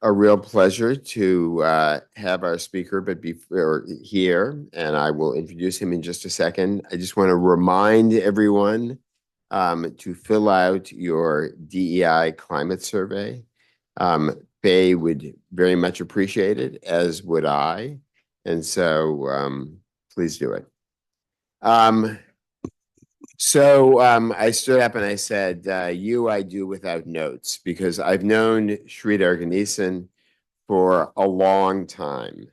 a real pleasure to have our speaker, but before here, and I will introduce him in just a second. I just want to remind everyone to fill out your DEI climate survey. Faye would very much appreciate it, as would I, and so please do it. I stood up and I said, I do without notes, because I've known Shridar Ganesan for a long time.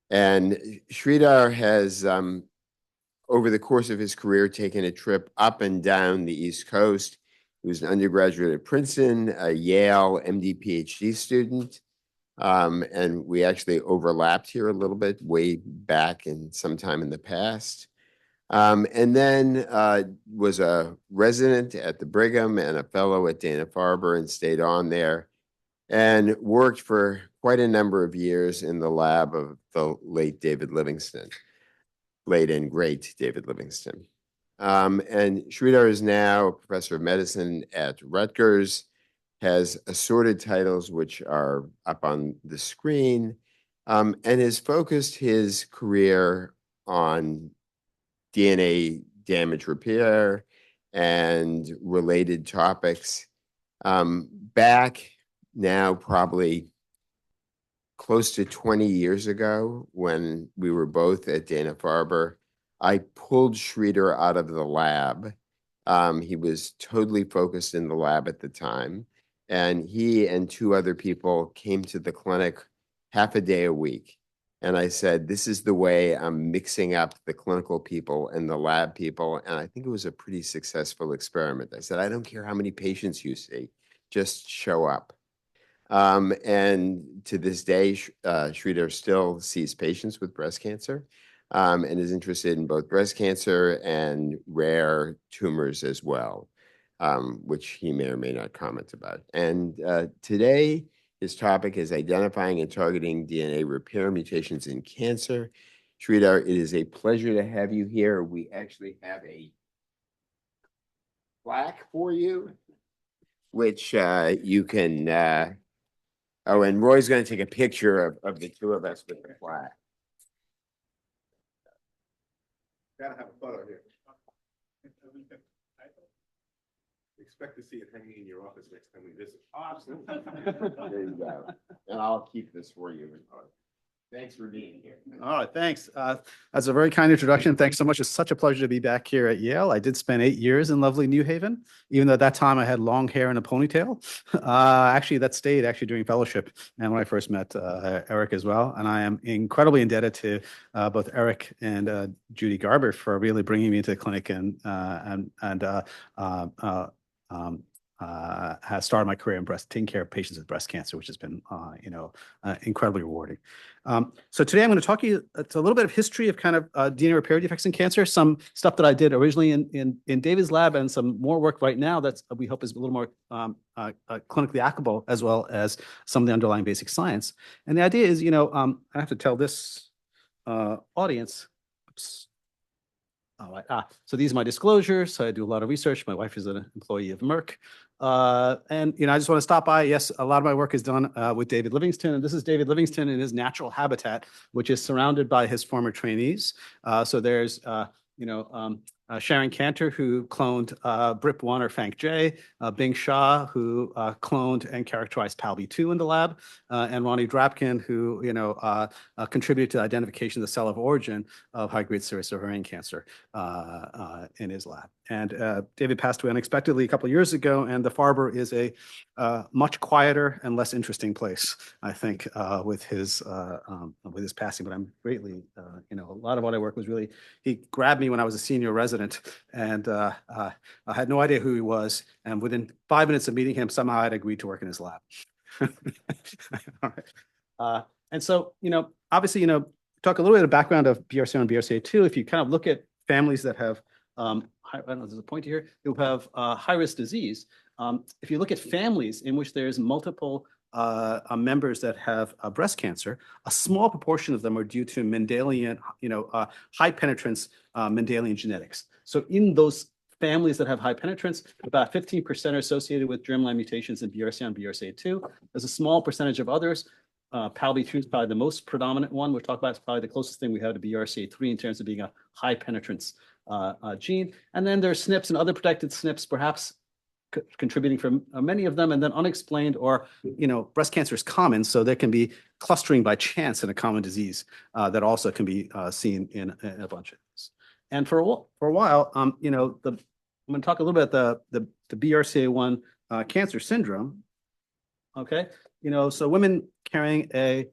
And Shridar has, over the course of his career, taken a trip up and down the East Coast. He was an undergraduate at Princeton, a Yale MD PhD student. And we actually overlapped here a little bit way back in sometime in the past. And then was a resident at the Brigham and a fellow at Dana-Farber, and stayed on there and worked for quite a number of years in the lab of the late and great David Livingston. And Shridar is now a professor of medicine at Rutgers, has assorted titles which are up on the screen, and has focused his career on DNA damage repair and related topics. Back now, probably close to 20 years ago, when we were both at Dana-Farber, I pulled Shridar out of the lab. He was totally focused in the lab at the time, and he and two other people came to the clinic half a day a week. And I said, this is the way I'm mixing up the clinical people and the lab people. And I think it was a pretty successful experiment. I said, I don't care how many patients you see, just show up. And to this day, Shridar still sees patients with breast cancer, and is interested in both breast cancer and rare tumors as well, which he may or may not comment about. And today, his topic is identifying and targeting DNA repair mutations in cancer. Shridar, it is a pleasure to have you here. We actually have a plaque for you, which you can, oh, and Roy's going to take a picture of the two of us with the plaque. Gotta have a photo here. Expect to see it hanging in your office next time we visit. Oh, absolutely. There you go. And I'll keep this for you. Thanks for being here. All right, thanks. That's a very kind introduction. Thanks so much. It's such a pleasure to be back here at Yale. I did spend 8 years in lovely New Haven, even though at that time I had long hair and a ponytail. Actually, that stayed during fellowship and when I first met Eric as well. And I am incredibly indebted to both Eric and Judy Garber for really bringing me into the clinic and has started my career in taking care of patients with breast cancer, which has been, incredibly rewarding. So today I'm going to talk to you. It's a little bit of history of kind of DNA repair defects in cancer, some stuff that I did originally in David's lab, and some more work right now that's we hope is a little more clinically applicable, as well as some of the underlying basic science. And the idea is, I have to tell this audience. Oops. All right. So these are my disclosures. So I do a lot of research. My wife is an employee of Merck. And, I just want to stop by. Yes, a lot of my work is done with David Livingston. And this is David Livingston in his natural habitat, which is surrounded by his former trainees. So there's, Sharon Cantor, who cloned BRIP1 or FANK-J, Bing Shah, who cloned and characterized PALB2 in the lab, and Ronnie Drapkin, who contributed to the identification of the cell of origin of high-grade serous ovarian cancer in his lab. And David passed away unexpectedly a couple of years ago, and the Farber is a much quieter and less interesting place, I think, with his passing. But I'm greatly, a lot of what I work was really, he grabbed me when I was a senior resident, and I had no idea who he was. And within 5 minutes of meeting him, somehow I'd agreed to work in his lab. All right. And so, obviously, talk a little bit of background of BRCA1 and BRCA2. If you kind of look at families that have, I don't know, there's a point here, who have high-risk disease. If you look at families in which there's multiple members that have breast cancer, a small proportion of them are due to Mendelian, high penetrance Mendelian genetics. So in those families that have high penetrance. About 15% are associated with germline mutations in BRCA and BRCA2. There's a small percentage of others. PALB2 is probably the most predominant one. We'll talk about it's probably the closest thing we have to BRCA3 in terms of being a high penetrance gene. And then there's SNPs and other protected SNPs, perhaps contributing for many of them, and then unexplained or, breast cancer is common, so there can be clustering by chance in a common disease that also can be seen in a bunch of these. And for a while, I'm going to talk a little bit about the BRCA1 cancer syndrome. Okay, so women carrying a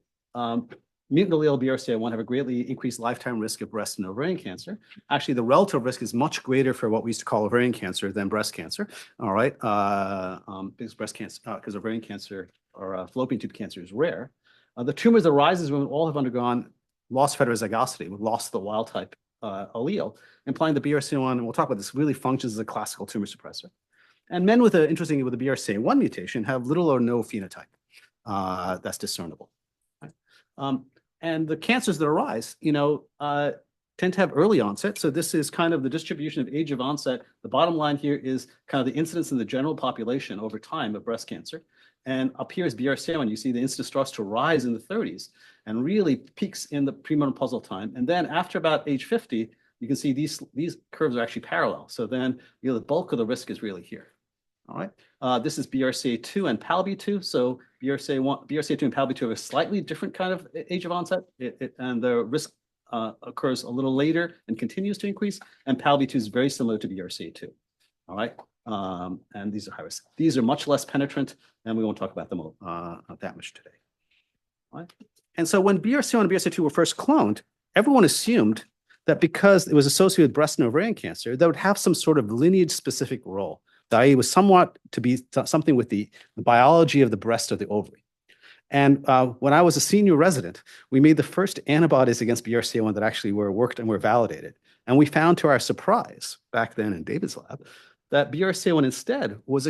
mutant allele BRCA1 have a greatly increased lifetime risk of breast and ovarian cancer. Actually, the relative risk is much greater for what we used to call ovarian cancer than breast cancer. All right, because ovarian cancer or fallopian tube cancer is rare. The tumors that arises when all have undergone loss of heterozygosity, we've lost the wild type allele, implying the BRCA1, and we'll talk about this, really functions as a classical tumor suppressor. And men with the BRCA1 mutation have little or no phenotype that's discernible. Right? And the cancers that arise, tend to have early onset. So this is kind of the distribution of age of onset. The bottom line here is kind of the incidence in the general population over time of breast cancer. And up here is BRCA1. You see the incidence starts to rise in the 30s and really peaks in the premenopausal time. And then after about age 50, you can see these curves are actually parallel. So then the bulk of the risk is really here. All right. This is BRCA2 and PALB2. So BRCA2 and PALB2 have a slightly different kind of age of onset, and the risk occurs a little later and continues to increase. And PALB2 is very similar to BRCA2. All right. And these are high risk. These are much less penetrant, and we won't talk about them that much today. All right. And so when BRCA1 and BRCA2 were first cloned, everyone assumed that because it was associated with breast and ovarian cancer, that would have some sort of lineage-specific role. That it was somewhat to be something with the biology of the breast or the ovary. And when I was a senior resident, we made the first antibodies against BRCA1 that actually worked and were validated. And we found, to our surprise, back then in David's lab, that BRCA1 instead was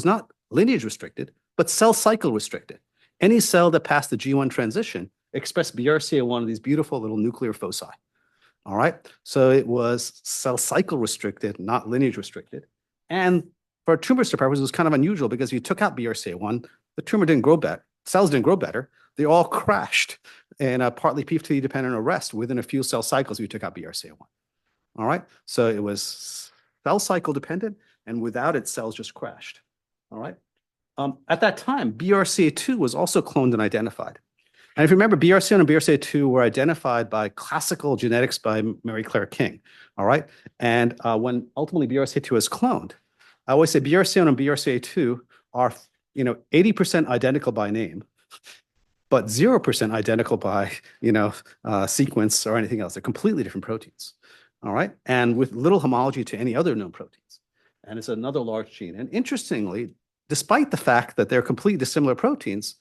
not lineage restricted, but cell cycle restricted. Any cell that passed the G1 transition expressed BRCA1 of these beautiful little nuclear foci. All right, so it was cell cycle restricted, not lineage restricted. And for tumor purposes, it was kind of unusual because if you took out BRCA1, the tumor didn't grow better, cells didn't grow better. They all crashed in a partly P53 dependent arrest within a few cell cycles if you took out BRCA1. All right, so it was cell cycle dependent, and without it, cells just crashed. All right. At that time, BRCA2 was also cloned and identified. And if you remember, BRCA1 and BRCA2 were identified by classical genetics by Mary Claire King. All right. And when ultimately BRCA2 was cloned, I always say BRCA1 and BRCA2 are 80% identical by name, but 0% identical by sequence or anything else. They're completely different proteins. All right. And with little homology to any other known proteins. And it's another large gene. And interestingly, despite the fact that they're completely dissimilar proteins,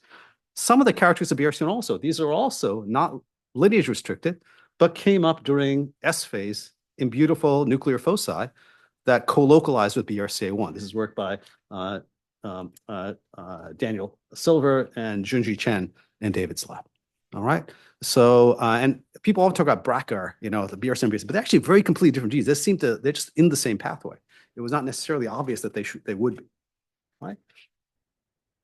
some of the characteristics of BRCA1 also, these are also not lineage restricted, but came up during S phase in beautiful nuclear foci that co-localized with BRCA1. This is work by Daniel Silver and Junji Chen in David's lab. All right. So, and people often talk about BRCA, the BRCA and BRCA, but they're actually very completely different genes. They're just in the same pathway. It was not necessarily obvious that they would be. Right.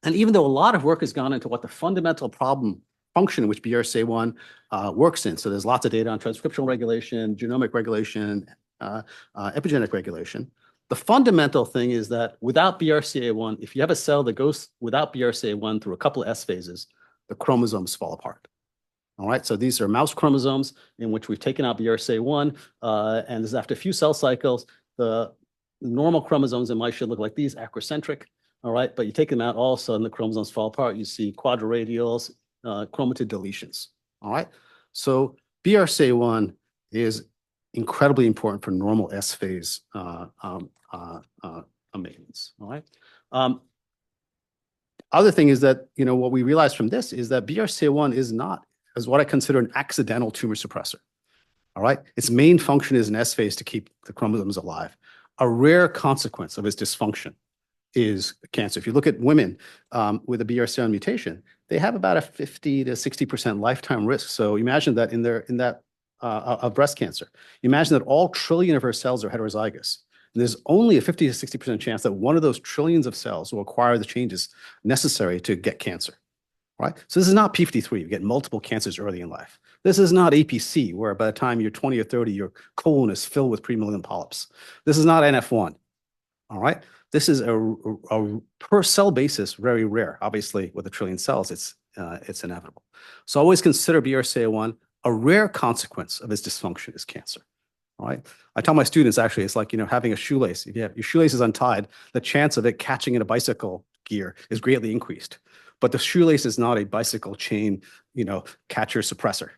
And even though a lot of work has gone into what the fundamental function in which BRCA1 works in, so there's lots of data on transcriptional regulation, genomic regulation, epigenetic regulation. The fundamental thing is that without BRCA1, if you have a cell that goes without BRCA1 through a couple of S phases, the chromosomes fall apart. All right, so these are mouse chromosomes in which we've taken out BRCA1, and this is after a few cell cycles. The normal chromosomes in mice should look like these, acrocentric. All right, but you take them out, all of a sudden the chromosomes fall apart. You see quadraradials, chromatid deletions. All right, so BRCA1 is incredibly important for normal S phase maintenance. All right. Other thing is that what we realized from this is that BRCA1 is what I consider an accidental tumor suppressor. All right, its main function is an S phase to keep the chromosomes alive. A rare consequence of its dysfunction is cancer. If you look at women with a BRCA1 mutation, they have about a 50 to 60% lifetime risk. So imagine that of breast cancer. Imagine that all trillion of her cells are heterozygous. There's only a 50 to 60% chance that one of those trillions of cells will acquire the changes necessary to get cancer, right? So this is not P53. You get multiple cancers early in life. This is not APC, where by the time you're 20 or 30, your colon is filled with premalignant polyps. This is not NF1, all right? This is a per cell basis, very rare. Obviously, with a trillion cells, it's inevitable. So always consider BRCA1 a rare consequence of its dysfunction is cancer. All right. I tell my students, actually, it's like, having a shoelace. If you have, your shoelace is untied, the chance of it catching in a bicycle gear is greatly increased. But the shoelace is not a bicycle chain, catcher suppressor.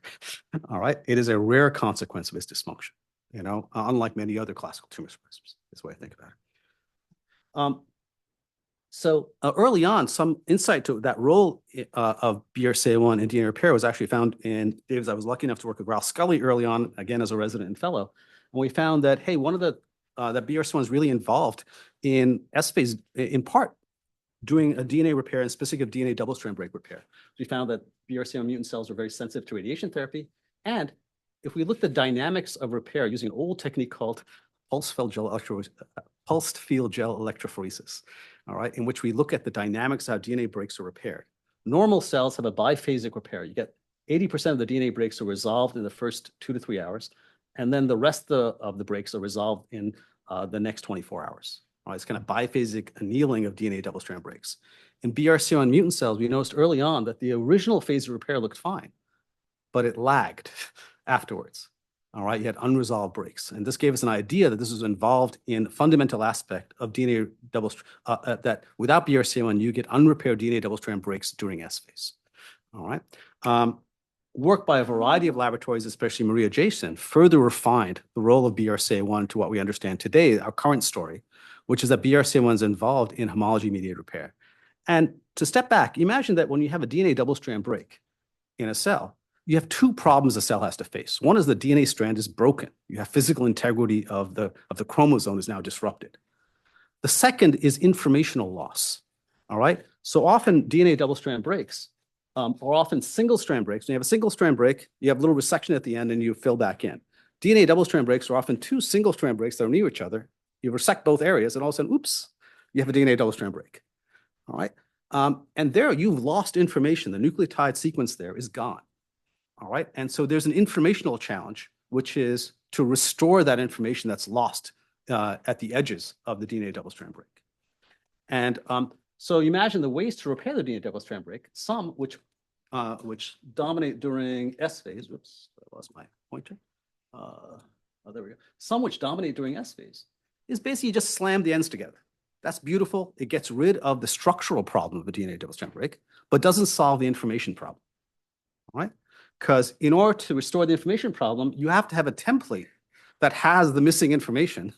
All right. It is a rare consequence of its dysfunction, unlike many other classical tumor suppressors. That's the way I think about it. So early on, some insight to that role of BRCA1 in DNA repair was actually found in Davis. I was lucky enough to work with Ralph Scully early on, again, as a resident and fellow. And we found that, hey, one of the, that BRCA1 is really involved in S phase, in part, doing a DNA repair and specific DNA double-strand break repair. We found that BRCA1 mutant cells are very sensitive to radiation therapy. And if we look at the dynamics of repair using an old technique called pulsed field gel electrophoresis, all right, in which we look at the dynamics of how DNA breaks are repaired. Normal cells have a biphasic repair. You get 80% of the DNA breaks are resolved in the first 2 to 3 hours, and then the rest of the breaks are resolved in the next 24 hours. All right, it's kind of biphasic annealing of DNA double-strand breaks. In BRCA1 mutant cells, we noticed early on that the original phase of repair looked fine, but it lagged afterwards. All right, you had unresolved breaks. And this gave us an idea that this was involved in a fundamental aspect of DNA that without BRCA1, you get unrepaired DNA double-strand breaks during S phase. All right. Work by a variety of laboratories, especially Maria Jason, further refined the role of BRCA1 to what we understand today, our current story, which is that BRCA1 is involved in homology-mediated repair. And to step back, imagine that when you have a DNA double-strand break in a cell, you have two problems the cell has to face. One is the DNA strand is broken. You have physical integrity of the chromosome is now disrupted. The second is informational loss. All right. So often DNA double-strand breaks are often single-strand breaks. When you have a single-strand break, you have a little resection at the end and you fill back in. DNA double-strand breaks are often two single-strand breaks that are near each other. You resect both areas and all of a sudden, oops, you have a DNA double-strand break. All right. And there you've lost information. The nucleotide sequence there is gone. All right. And so there's an informational challenge, which is to restore that information that's lost at the edges of the DNA double-strand break. And so you imagine the ways to repair the DNA double-strand break, some which dominate during S phase. Oops, I lost my pointer. Oh, there we go. Some which dominate during S phase is basically just slam the ends together. That's beautiful. It gets rid of the structural problem of a DNA double-strand break, but doesn't solve the information problem. All right. Because in order to restore the information problem, you have to have a template that has the missing information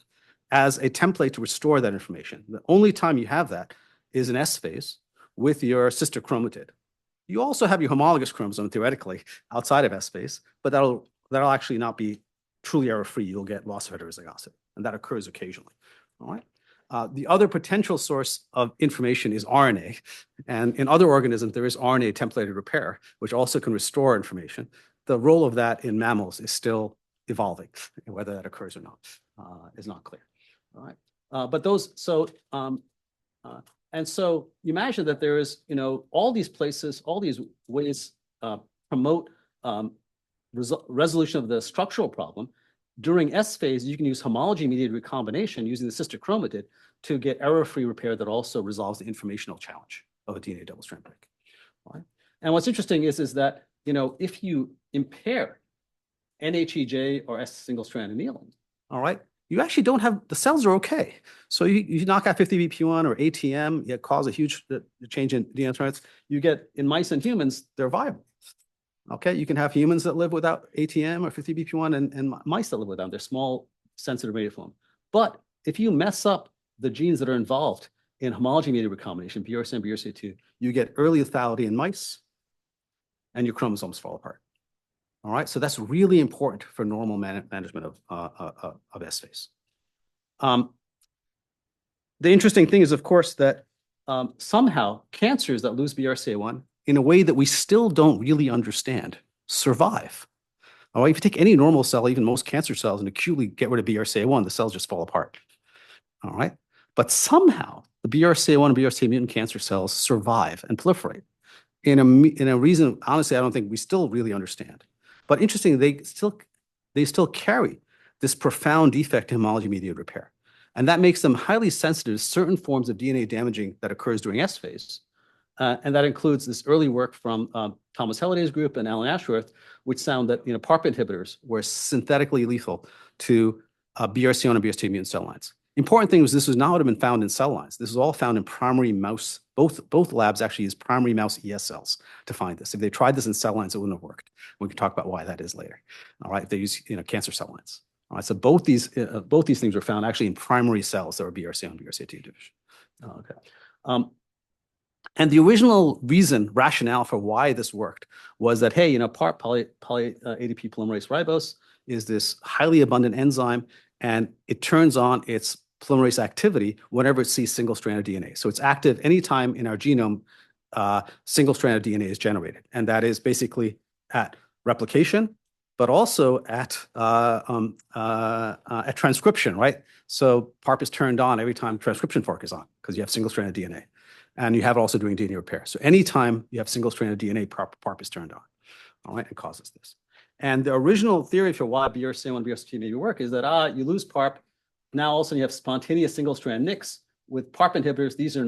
as a template to restore that information. The only time you have that is in S phase with your sister chromatid. You also have your homologous chromosome theoretically outside of S phase, but that'll actually not be truly error-free. You'll get loss of heterozygosity, and that occurs occasionally. All right. The other potential source of information is RNA. And in other organisms, there is RNA templated repair, which also can restore information. The role of that in mammals is still evolving. And whether that occurs or not is not clear. All right. But those, so, and so you imagine that there is, all these places, all these ways promote resolution of the structural problem. During S phase, you can use homology-mediated recombination using the sister chromatid to get error-free repair that also resolves the informational challenge of a DNA double-strand break. All right? And what's interesting is that, if you impair NHEJ or S single-strand annealing, all right, you actually don't have, the cells are okay. So you knock out 50BP1 or ATM, you cause a huge change in DNA strands. You get, in mice and humans, they're viable. Okay, you can have humans that live without ATM or 50BP1 and mice that live without them. They're small, sensitive radiofilm. But if you mess up the genes that are involved in homology-mediated recombination, BRCA and BRCA2, you get early lethality in mice, and your chromosomes fall apart. All right, so that's really important for normal management of S phase. The interesting thing is, of course, that somehow cancers that lose BRCA1 in a way that we still don't really understand, survive. All right, if you take any normal cell, even most cancer cells, and acutely get rid of BRCA1, the cells just fall apart. All right. But somehow the BRCA1 and BRCA mutant cancer cells survive and proliferate in a reason, honestly, I don't think we still really understand. But interestingly, they still carry this profound defect in homology-mediated repair. And that makes them highly sensitive to certain forms of DNA damaging that occurs during S phase. And that includes this early work from Thomas Halliday's group and Alan Ashworth, which found that PARP inhibitors were synthetically lethal to BRCA1 and BRCA mutant cell lines. Important thing was this was not what had been found in cell lines. This was all found in primary mouse. Both labs actually use primary mouse ES cells to find this. If they tried this in cell lines, it wouldn't have worked. We can talk about why that is later. All right, if they use cancer cell lines. All right, so both these things were found actually in primary cells that were BRCA1 and BRCA2 division. Okay. And the original rationale for why this worked was that, hey, PARP, ADP polymerase ribose, is this highly abundant enzyme, and it turns on its polymerase activity whenever it sees single-stranded DNA. So it's active anytime in our genome single-stranded DNA is generated. And that is basically at replication, but also at transcription, right? So PARP is turned on every time transcription fork is on because you have single-stranded DNA. And you have it also doing DNA repair. So anytime you have single-stranded DNA, PARP is turned on, all right, and causes this. And the original theory for why BRCA1 and BRCA2 maybe work is that, you lose PARP, now all of a sudden you have spontaneous single-strand nicks. With PARP inhibitors, these are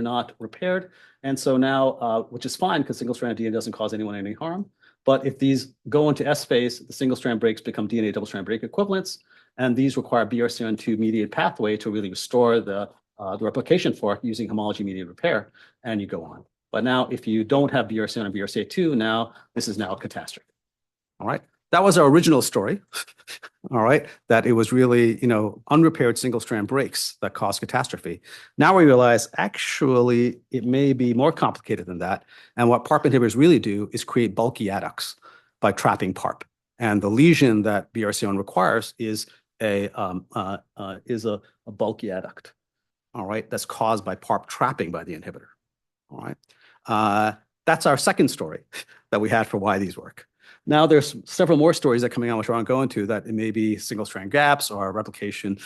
not repaired. And so now, which is fine because single-stranded DNA doesn't cause anyone any harm. But if these go into S phase, the single-strand breaks become DNA double-strand break equivalents. And these require BRCA1/2 mediated pathway to really restore the replication fork using homology-mediated repair, and you go on. But now, if you don't have BRCA1 and BRCA2, now this is now a catastrophe. All right, that was our original story. All right, that it was really unrepaired single-strand breaks that caused catastrophe. Now we realize actually it may be more complicated than that, and what PARP inhibitors really do is create bulky adducts by trapping PARP. And the lesion that BRCA1 requires is a bulky adduct. All right, that's caused by PARP trapping by the inhibitor. All right, that's our second story that we had for why these work. Now there's several more stories that are coming on, which I won't go into, that it may be single-strand gaps or replication,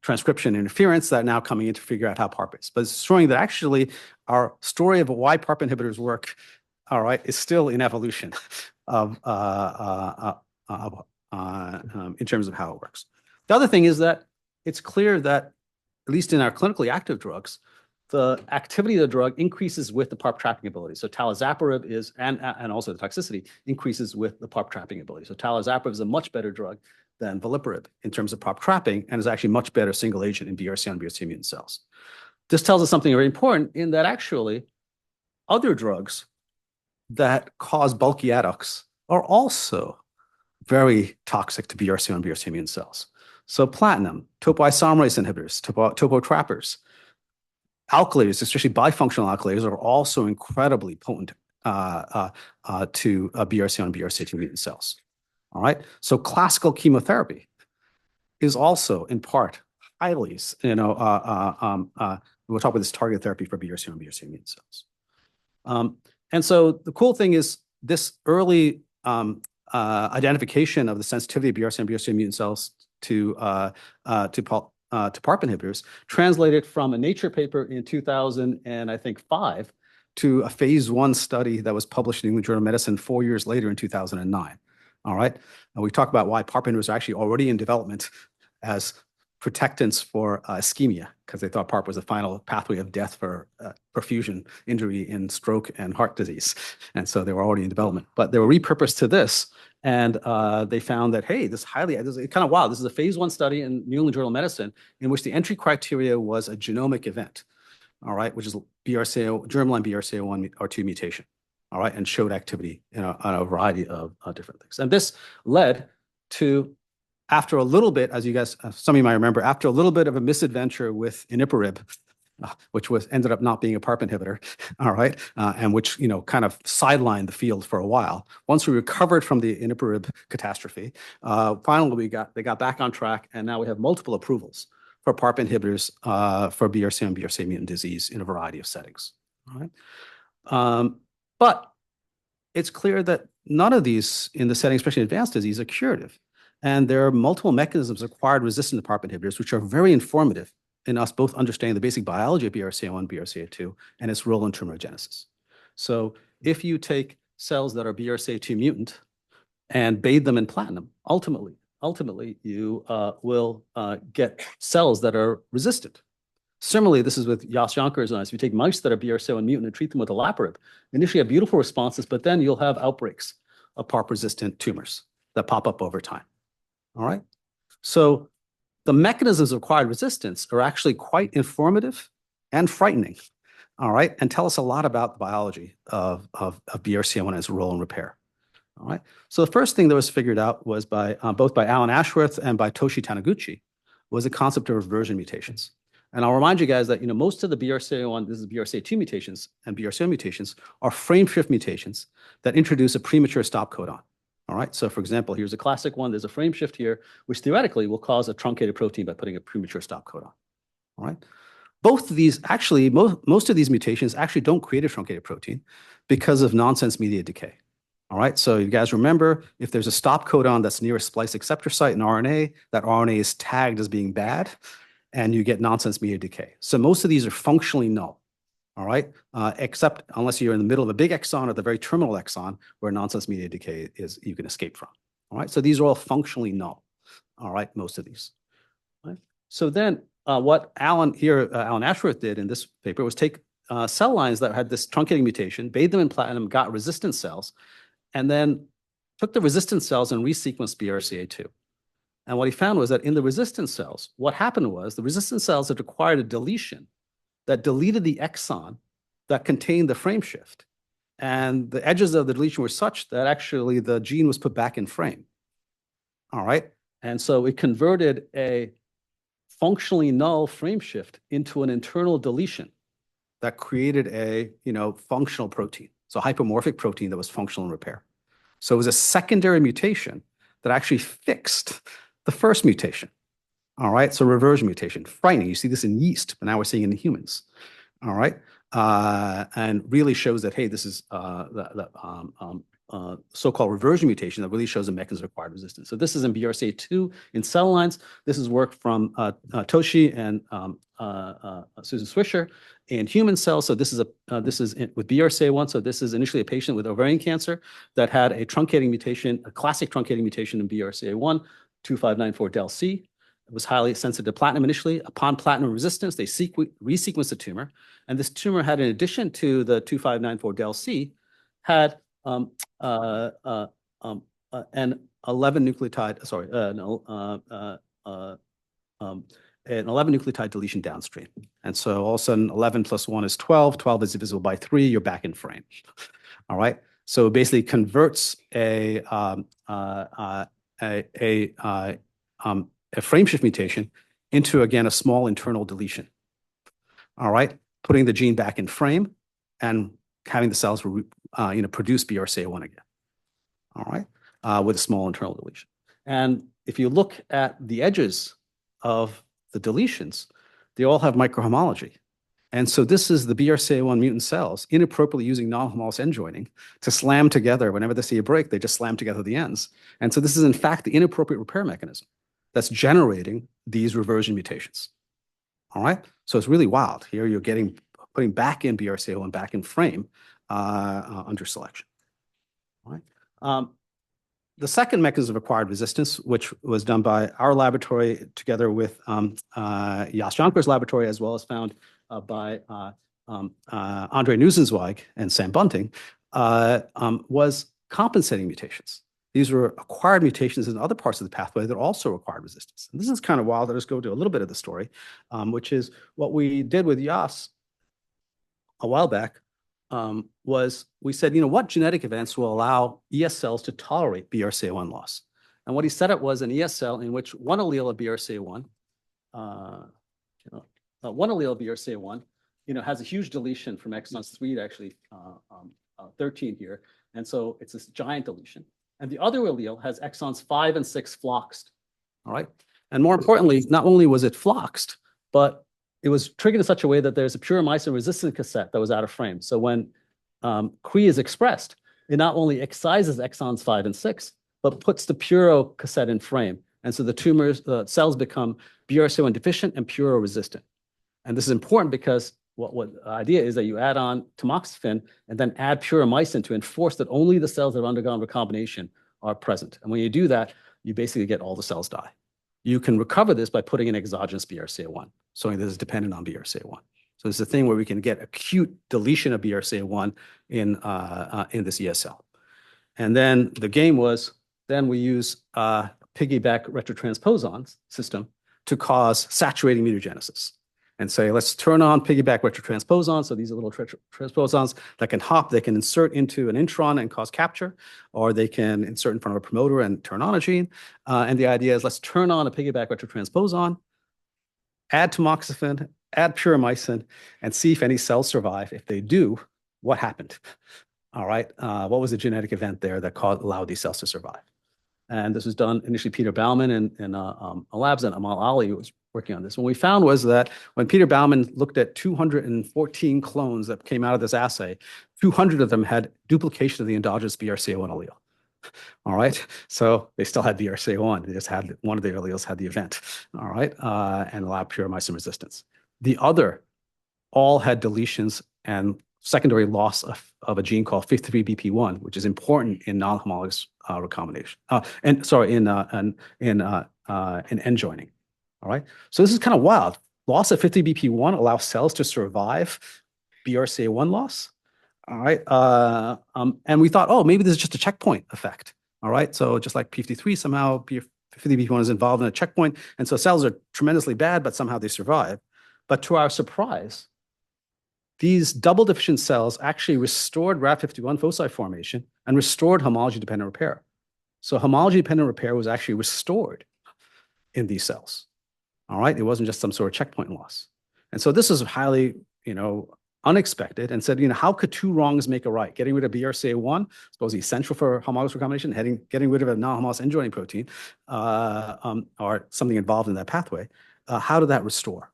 transcription interference that are now coming in to figure out how PARP is. But it's showing that actually our story of why PARP inhibitors work, all right, is still in evolution in terms of how it works. The other thing is that it's clear that, at least in our clinically active drugs, the activity of the drug increases with the PARP trapping ability. So talazoparib is, and also the toxicity, increases with the PARP trapping ability. So talazoparib is a much better drug than veliparib in terms of PARP trapping, and is actually much better single agent in BRCA and BRCA mutant cells. This tells us something very important in that actually other drugs that cause bulky adducts are also very toxic to BRCA and BRCA mutant cells. So platinum, topoisomerase inhibitors, topo trappers, alkylators, especially bifunctional alkylators, are also incredibly potent to BRCA and BRCA2 mutant cells. All right. So classical chemotherapy is also in part highly, we'll talk about this targeted therapy for BRCA and BRCA mutant cells. And so the cool thing is this early identification of the sensitivity of BRCA and BRCA mutant cells to PARP inhibitors translated from a Nature paper in 2005 to a phase 1 study that was published in the New England Journal of Medicine 4 years later in 2009. All right. And we talk about why PARP inhibitors are actually already in development as protectants for ischemia, because they thought PARP was the final pathway of death for perfusion injury in stroke and heart disease. And so they were already in development, but they were repurposed to this. And they found that, hey, this is kind of wild. This is a phase 1 study in New England Journal of Medicine in which the entry criteria was a genomic event, all right, which is germline BRCA1 or 2 mutation, all right, and showed activity on a variety of different things. And this led to, after a little bit, as you guys, some of you might remember, after a little bit of a misadventure with iniparib, which ended up not being a PARP inhibitor, all right, and which kind of sidelined the field for a while. Once we recovered from the iniparib catastrophe, finally they got back on track, and now we have multiple approvals for PARP inhibitors for BRCA and BRCA mutant disease in a variety of settings. All right, but it's clear that none of these in the setting, especially advanced disease, are curative. And there are multiple mechanisms of acquired resistant to PARP inhibitors, which are very informative in us both understanding the basic biology of BRCA1, BRCA2, and its role in tumorigenesis. So if you take cells that are BRCA2 mutant and bathe them in platinum, ultimately you will get cells that are resistant. Similarly, this is with Yas Yonkers and us. If you take mice that are BRCA1 mutant and treat them with olaparib, initially you have beautiful responses, but then you'll have outbreaks of PARP-resistant tumors that pop up over time. All right? So the mechanisms of acquired resistance are actually quite informative and frightening, all right, and tell us a lot about the biology of BRCA1 and its role in repair. All right. So the first thing that was figured out was by both by Alan Ashworth and by Toshi Taniguchi was the concept of reversion mutations. And I'll remind you guys that most of the BRCA1, this is BRCA2 mutations and BRCA mutations are frame shift mutations that introduce a premature stop codon. All right. So for example, here's a classic one. There's a frame shift here, which theoretically will cause a truncated protein by putting a premature stop codon. All right. Both of these, actually, most of these mutations actually don't create a truncated protein because of nonsense mediated decay. All right, so you guys remember, if there's a stop codon that's near a splice acceptor site in RNA, that RNA is tagged as being bad, and you get nonsense mediated decay. So most of these are functionally null, all right, except unless you're in the middle of a big exon or the very terminal exon where nonsense mediated decay is you can escape from. All right, so these are all functionally null. All right, most of these. All right? So then what Alan Ashworth did in this paper was take cell lines that had this truncating mutation, bathed them in platinum, got resistant cells, and then took the resistant cells and resequenced BRCA2. And what he found was that in the resistant cells, what happened was the resistant cells had required a deletion that deleted the exon that contained the frame shift. And the edges of the deletion were such that actually the gene was put back in frame. All right. And so it converted a functionally null frame shift into an internal deletion that created a functional protein. So hypomorphic protein that was functional in repair. So it was a secondary mutation that actually fixed the first mutation. All right, so reversion mutation, frightening. You see this in yeast, but now we're seeing it in humans. All right, and really shows that, hey, this is so-called reversion mutation that really shows a mechanism of acquired resistance. So this is in BRCA2 in cell lines. This is work from Toshi and Susan Swisher in human cells. So this is with BRCA1. So this is initially a patient with ovarian cancer that had a truncating mutation, a classic truncating mutation in BRCA1, 2594 del C. It was highly sensitive to platinum initially. Upon platinum resistance, they resequenced the tumor. And this tumor had, in addition to the 2594 del C, had an 11 nucleotide, an 11 nucleotide deletion downstream. And so all of a sudden 11 plus 1 is 12. 12 is divisible by 3. You're back in frame. All right. So it basically converts a frame shift mutation into, again, a small internal deletion. All right. Putting the gene back in frame and having the cells produce BRCA1 again. All right. With a small internal deletion. And if you look at the edges of the deletions, they all have microhomology. And so this is the BRCA1 mutant cells inappropriately using non-homologous end joining to slam together. Whenever they see a break, they just slam together the ends. And so this is, in fact, the inappropriate repair mechanism that's generating these reversion mutations. All right? So it's really wild. Here you're putting back in BRCA1 back in frame under selection. All right? The second mechanism of acquired resistance, which was done by our laboratory together with Yas Jonker's laboratory, as well as found by Andre Nuzenzweig and Sam Bunting, was compensating mutations. These were acquired mutations in other parts of the pathway that also required resistance. And this is kind of wild. I'll just go to a little bit of the story, which is what we did with Yas a while back. Was we said, what genetic events will allow ES cells to tolerate BRCA1 loss? And what he said it was an ES cell in which one allele of BRCA1, has a huge deletion from exons 3 to actually 13 here. And so it's this giant deletion. And the other allele has exons 5 and 6 floxed. All right. And more importantly, not only was it floxed, but it was triggered in such a way that there's a puromycin resistant cassette that was out of frame. So when CRE is expressed, it not only excises exons 5 and 6, but puts the puro cassette in frame. And so the cells become BRCA1 deficient and puro resistant. And this is important because what the idea is that you add on tamoxifen and then add puromycin to enforce that only the cells that have undergone recombination are present. And when you do that, you basically get all the cells die. You can recover this by putting in exogenous BRCA1, showing this is dependent on BRCA1. So it's a thing where we can get acute deletion of BRCA1 in this ESL. And then the game was, then we use piggyback retrotransposon system to cause saturating mutagenesis. And say, let's turn on piggyback retrotransposons. So these are little transposons that can hop, they can insert into an intron and cause capture, or they can insert in front of a promoter and turn on a gene. And the idea is let's turn on a piggyback retrotransposon, add tamoxifen, add puromycin, and see if any cells survive. If they do, what happened? All right, what was the genetic event there that allowed these cells to survive? And this was done initially Peter Baumann in labs, and Amal Ali was working on this. What we found was that when Peter Baumann looked at 214 clones that came out of this assay, 200 of them had duplication of the endogenous BRCA1 allele. All right, so they still had BRCA1. They just had one of the alleles had the event. All right, and allowed puromycin resistance. The other all had deletions and secondary loss of a gene called 53BP1, which is important in non-homologous recombination. In end joining. All right. So this is kind of wild. Loss of 50BP1 allows cells to survive BRCA1 loss. All right. And we thought, oh, maybe this is just a checkpoint effect. All right. So just like P53, somehow 50BP1 is involved in a checkpoint. And so cells are tremendously bad, but somehow they survive. But to our surprise, these double deficient cells actually restored RAD51 foci formation and restored homology-dependent repair. So homology-dependent repair was actually restored in these cells. All right, it wasn't just some sort of checkpoint loss. And so this is highly, unexpected, and said, how could two wrongs make a right? Getting rid of BRCA1, supposedly essential for homologous recombination, getting rid of a non-homologous end joining protein, or something involved in that pathway. How did that restore?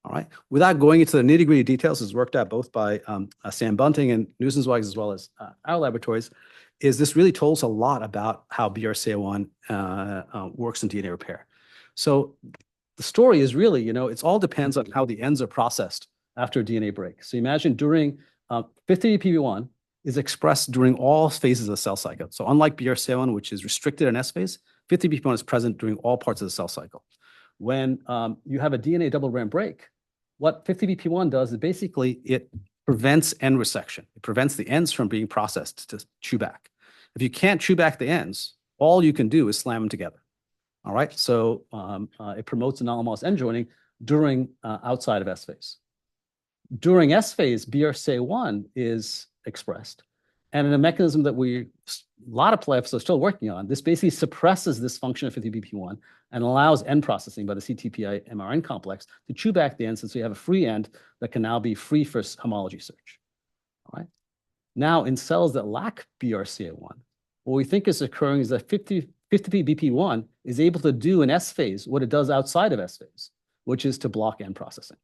All right, without going into the nitty-gritty details, is worked out both by Sam Bunting and Nussensweig, as well as our laboratories, is this really told us a lot about how BRCA1 works in DNA repair. So the story is really, it all depends on how the ends are processed after a DNA break. So imagine during 50BP1 is expressed during all phases of the cell cycle. So unlike BRCA1, which is restricted in S phase, 50BP1 is present during all parts of the cell cycle. When you have a DNA double-strand break, what 50BP1 does is basically it prevents end resection. It prevents the ends from being processed to chew back. If you can't chew back the ends, all you can do is slam them together. All right, so it promotes anomalous end joining during outside of S phase. During S phase, BRCA1 is expressed, and in a mechanism that a lot of labs are still working on, this basically suppresses this function of 50BP1 and allows end processing by the CTPI MRN complex to chew back the ends, and so you have a free end that can now be free for homology search. All right. Now, in cells that lack BRCA1, what we think is occurring is that 50BP1 is able to do in S phase what it does outside of S phase, which is to block end processing.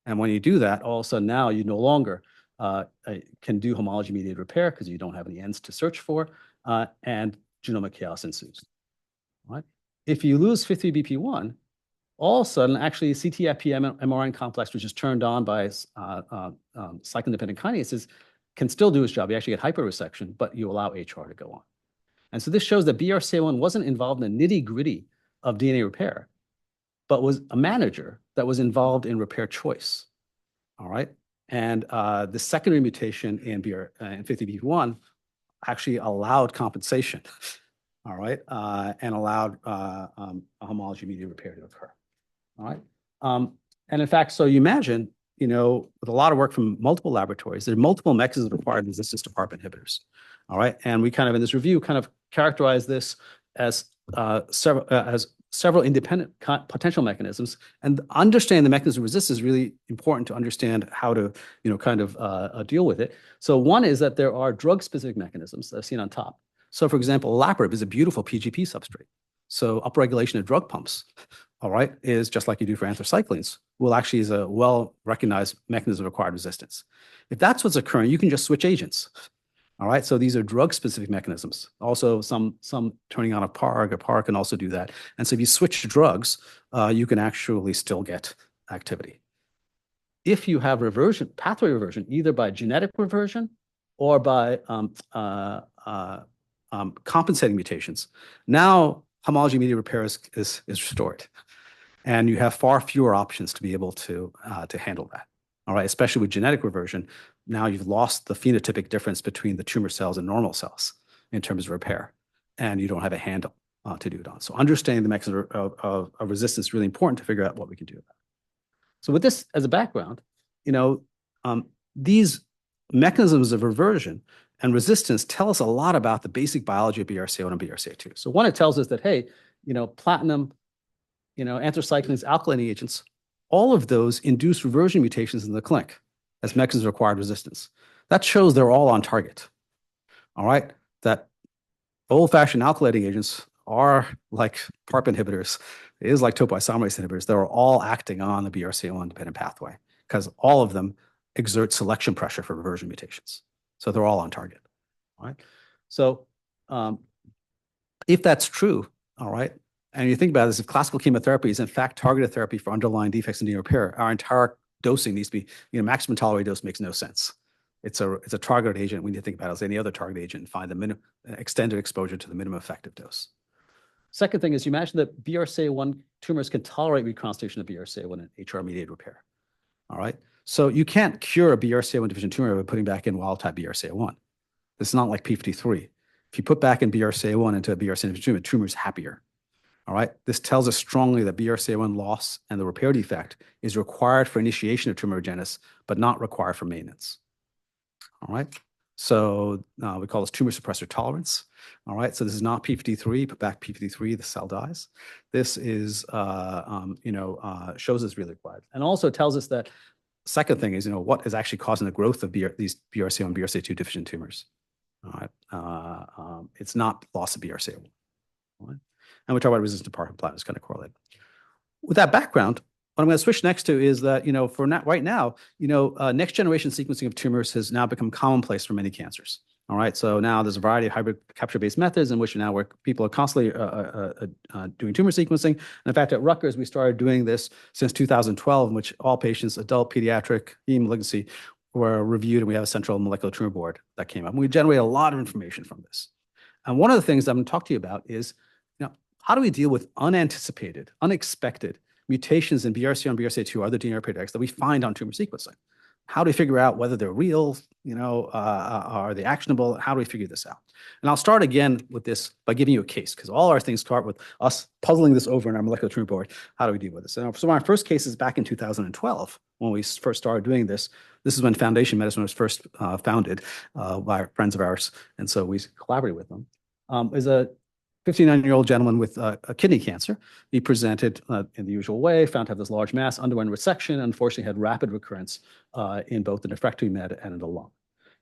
And when you do that, all of a sudden now you no longer can do homology-mediated repair because you don't have any ends to search for, and genomic chaos ensues. All right? If you lose 50BP1, all of a sudden, actually, CTIP MRN complex, which is turned on by cyclin-dependent kinases, can still do its job. You actually get hyperresection, but you allow HR to go on. And so this shows that BRCA1 wasn't involved in the nitty-gritty of DNA repair, but was a manager that was involved in repair choice. All right. And the secondary mutation in 50BP1 actually allowed compensation. All right. And allowed a homology-mediated repair to occur. All right. And in fact, so you imagine, with a lot of work from multiple laboratories, there are multiple mechanisms required in resistance to PARP inhibitors. All right. And we kind of, in this review, kind of characterize this as several independent potential mechanisms, and understanding the mechanism of resistance is really important to understand how to, deal with it. So one is that there are drug-specific mechanisms that I've seen on top. So for example, olaparib is a beautiful PGP substrate. So upregulation of drug pumps, all right, is just like you do for anthracyclines, actually is a well-recognized mechanism of acquired resistance. If that's what's occurring, you can just switch agents. All right, so these are drug-specific mechanisms. Also, some turning on a PAR can also do that. And so if you switch drugs, you can actually still get activity. If you have reversion, pathway reversion, either by genetic reversion or by compensating mutations, now homology-mediated repair is restored, and you have far fewer options to be able to handle that. All right, especially with genetic reversion, now you've lost the phenotypic difference between the tumor cells and normal cells in terms of repair, and you don't have a handle to do it on. So understanding the mechanism of resistance is really important to figure out what we can do about it. So with this as a background, these mechanisms of reversion and resistance tell us a lot about the basic biology of BRCA1 and BRCA2. So one, it tells us that, hey, platinum, anthracyclines, alkylating agents, all of those induce reversion mutations in the clinic as mechanisms of acquired resistance. That shows they're all on target. All right, that old-fashioned alkylating agents are like PARP inhibitors. It is like topoisomerase inhibitors. They're all acting on the BRCA1 dependent pathway because all of them exert selection pressure for reversion mutations. So they're all on target. All right. So if that's true, all right, and you think about this, if classical chemotherapy is in fact targeted therapy for underlying defects in DNA repair, our entire dosing needs to be, maximum tolerated dose makes no sense. It's a targeted agent. We need to think about it as any other target agent and find the extended exposure to the minimum effective dose. Second thing is you imagine that BRCA1 tumors can tolerate reconstitution of BRCA1 and HR-mediated repair. All right. So you can't cure a BRCA1 deficient tumor by putting back in wild-type BRCA1. It's not like p53. If you put back in BRCA1 into a BRCA1 deficient tumor, the tumor is happier. All right. This tells us strongly that BRCA1 loss and the repair defect is required for initiation of tumorigenesis, but not required for maintenance. All right. So we call this tumor suppressor tolerance. All right. So this is not p53. Put back p53, the cell dies. This is, shows us really required. And also tells us that second thing is, what is actually causing the growth of these BRCA1 and BRCA2 deficient tumors. All right. It's not loss of BRCA1. All right. And we talk about resistance to PARP and platinum is kind of correlated. With that background, what I'm going to switch next to is that, right now, next generation sequencing of tumors has now become commonplace for many cancers. All right. So now there's a variety of hybrid capture-based methods in which now where people are constantly doing tumor sequencing. And in fact, at Rutgers, we started doing this since 2012, in which all patients, adult, pediatric, heme malignancy, were reviewed, and we have a central molecular tumor board that came up. And we generate a lot of information from this. And one of the things I'm going to talk to you about is, how do we deal with unanticipated, unexpected mutations in BRCA1 and BRCA2, other DNA repair defects that we find on tumor sequencing? How do we figure out whether they're real, are they actionable? How do we figure this out? And I'll start again with this by giving you a case, because all our things start with us puzzling this over in our molecular tumor board. How do we deal with this? And so my first case is back in 2012, when we first started doing this. This is when Foundation Medicine was first founded by friends of ours. And so we collaborated with them. Is a 59-year-old gentleman with kidney cancer. He presented in the usual way, found to have this large mass, underwent resection, unfortunately had rapid recurrence in both the nephrectomy med and in the lung.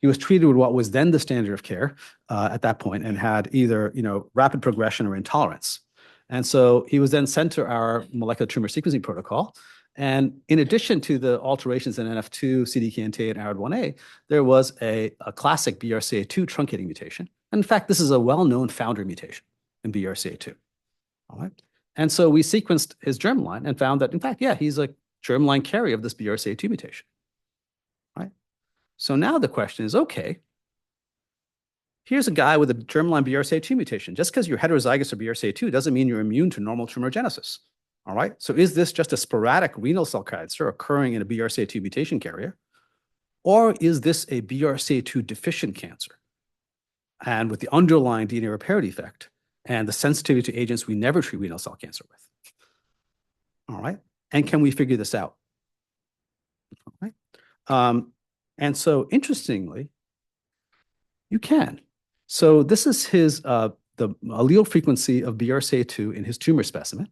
He was treated with what was then the standard of care at that point and had either, rapid progression or intolerance. And so he was then sent to our molecular tumor sequencing protocol. And in addition to the alterations in NF2, CDKN2, and ARID1A, there was a classic BRCA2 truncating mutation. And in fact, this is a well-known founder mutation in BRCA2. All right. And so we sequenced his germline and found that, in fact, he's a germline carrier of this BRCA2 mutation. Right. So now the question is, okay, here's a guy with a germline BRCA2 mutation. Just because you're heterozygous for BRCA2 doesn't mean you're immune to normal tumorigenesis. All right. So is this just a sporadic renal cell cancer occurring in a BRCA2 mutation carrier? Or is this a BRCA2 deficient cancer? And with the underlying DNA repair defect and the sensitivity to agents we never treat renal cell cancer with. All right. And can we figure this out? All right. And so interestingly, you can. So this is his the allele frequency of BRCA2 in his tumor specimen.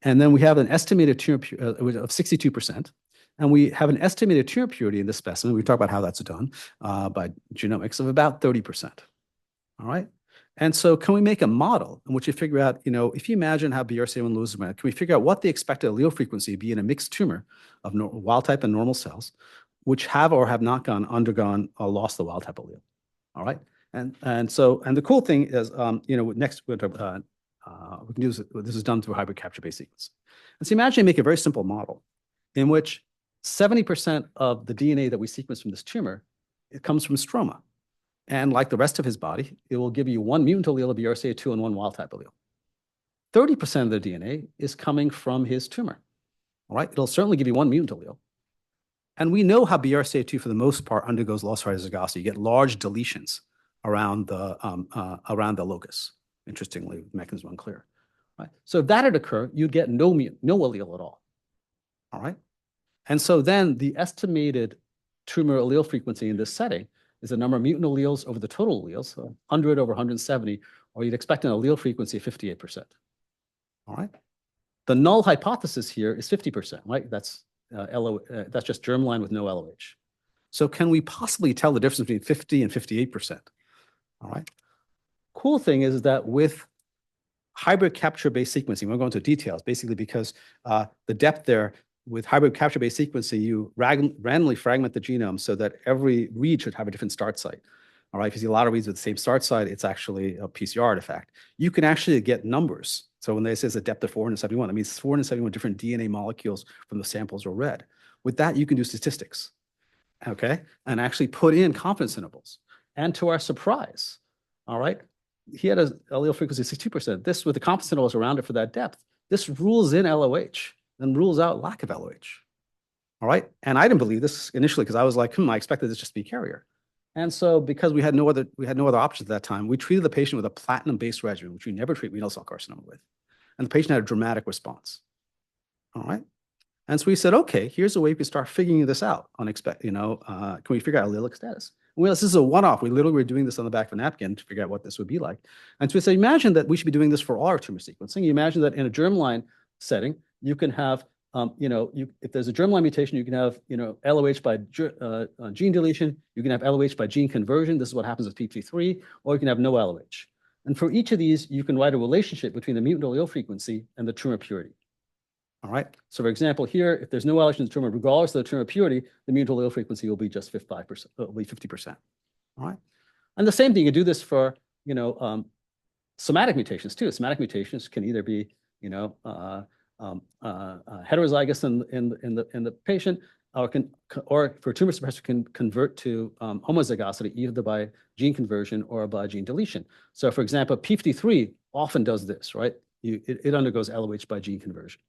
And then we have an estimated tumor of 62%. And we have an estimated tumor purity in this specimen. We talk about how that's done by genomics of about 30%. All right. And so can we make a model in which you figure out, if you imagine how BRCA1 loses, can we figure out what the expected allele frequency be in a mixed tumor of wild type and normal cells, which have or have not undergone or lost the wild type allele? All right. And the cool thing is, next we can use this is done through hybrid capture-based sequence. And so imagine you make a very simple model in which 70% of the DNA that we sequence from this tumor, it comes from stroma. And like the rest of his body, it will give you one mutant allele of BRCA2 and one wild type allele. 30% of the DNA is coming from his tumor. All right, it'll certainly give you one mutant allele. And we know how BRCA2 for the most part undergoes loss of heterozygosity. You get large deletions around the locus. Interestingly, mechanism unclear. Right? So if that had occurred, you'd get no allele at all. All right. And so then the estimated tumor allele frequency in this setting is the number of mutant alleles over the total alleles, so 100 over 170, or you'd expect an allele frequency of 58%. All right. The null hypothesis here is 50%, right? That's just germline with no LOH. So can we possibly tell the difference between 50 and 58%? All right. Cool thing is that with hybrid capture-based sequencing, we'll go into details, basically because the depth there, with hybrid capture-based sequencing, you randomly fragment the genome so that every read should have a different start site. All right, if you see a lot of reads with the same start site, it's actually a PCR artifact. You can actually get numbers. So when they say it's a depth of 471, that means 471 different DNA molecules from the samples are read. With that, you can do statistics, okay, and actually put in confidence intervals. And to our surprise, all right, he had an allele frequency of 62%. This, with the confidence intervals around it for that depth, this rules in LOH and rules out lack of LOH. All right. And I didn't believe this initially because I was like, I expected this just to be carrier. And so because we had no other options at that time, we treated the patient with a platinum-based regimen, which we never treat renal cell carcinoma with. And the patient had a dramatic response. All right. And so we said, okay, here's a way we can start figuring this out. Can we figure out allelic status? Well, this is a one-off. We literally were doing this on the back of a napkin to figure out what this would be like. And so we said, imagine that we should be doing this for all our tumor sequencing. You imagine that in a germline setting, you can have, if there's a germline mutation, you can have, LOH by gene deletion. You can have LOH by gene conversion. This is what happens with p53, or you can have no LOH. And for each of these, you can write a relationship between the mutant allele frequency and the tumor purity. All right. So for example, here, if there's no LOH in the tumor, regardless of the tumor purity, the mutant allele frequency will be just 55%, will be 50%. All right. And the same thing, you do this for, somatic mutations too. Somatic mutations can either be, heterozygous in the patient, or for tumor suppressor can convert to homozygosity either by gene conversion or by gene deletion. So for example, p53 often does this, right? It undergoes LOH by gene conversion.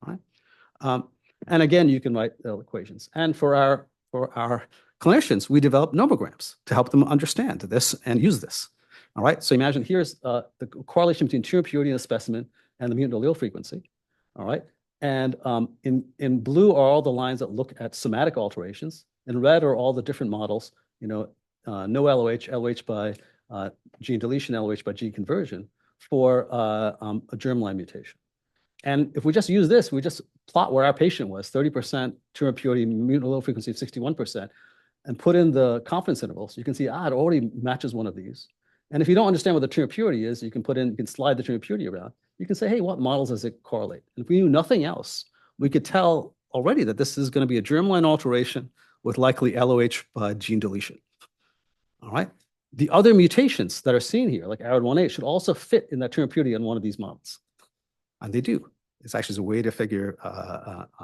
All right. And again, you can write equations. And for our clinicians, we develop nomograms to help them understand this and use this. All right. So imagine here's the correlation between tumor purity in the specimen and the mutant allele frequency. All right. And in blue are all the lines that look at somatic alterations. In red are all the different models, no LOH, LOH by gene deletion, LOH by gene conversion for a germline mutation. And if we just use this, we just plot where our patient was, 30% tumor purity, mutant allele frequency of 61%, and put in the confidence intervals. You can see, it already matches one of these. And if you don't understand what the tumor purity is, you can slide the tumor purity around. You can say, hey, what models does it correlate? And if we knew nothing else, we could tell already that this is going to be a germline alteration with likely LOH by gene deletion. All right. The other mutations that are seen here, like ARID1A, should also fit in that tumor purity on one of these models. And they do. It's actually a way to figure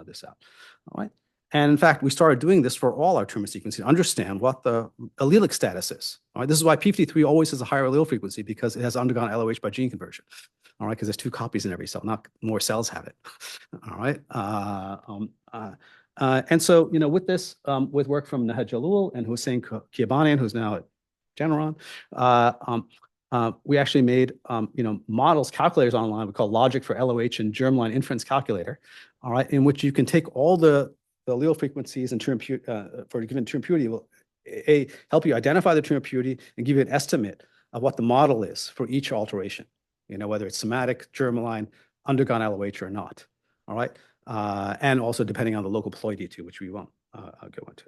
this out. All right. And in fact, we started doing this for all our tumor sequencing to understand what the allelic status is. All right. This is why p53 always has a higher allele frequency, because it has undergone LOH by gene conversion. All right. Because there's 2 copies in every cell, not more cells have it. All right. And so, with this, with work from Nahed Jalul and Hussein Kiabanian, who's now at Generon, we actually made, models, calculators online we call Logic for LOH and Germline Inference Calculator, all right, in which you can take all the allele frequencies and tumor for a given tumor purity will help you identify the tumor purity and give you an estimate of what the model is for each alteration, whether it's somatic, germline, undergone LOH or not, all right, and also depending on the local ploidy too, which we won't go into.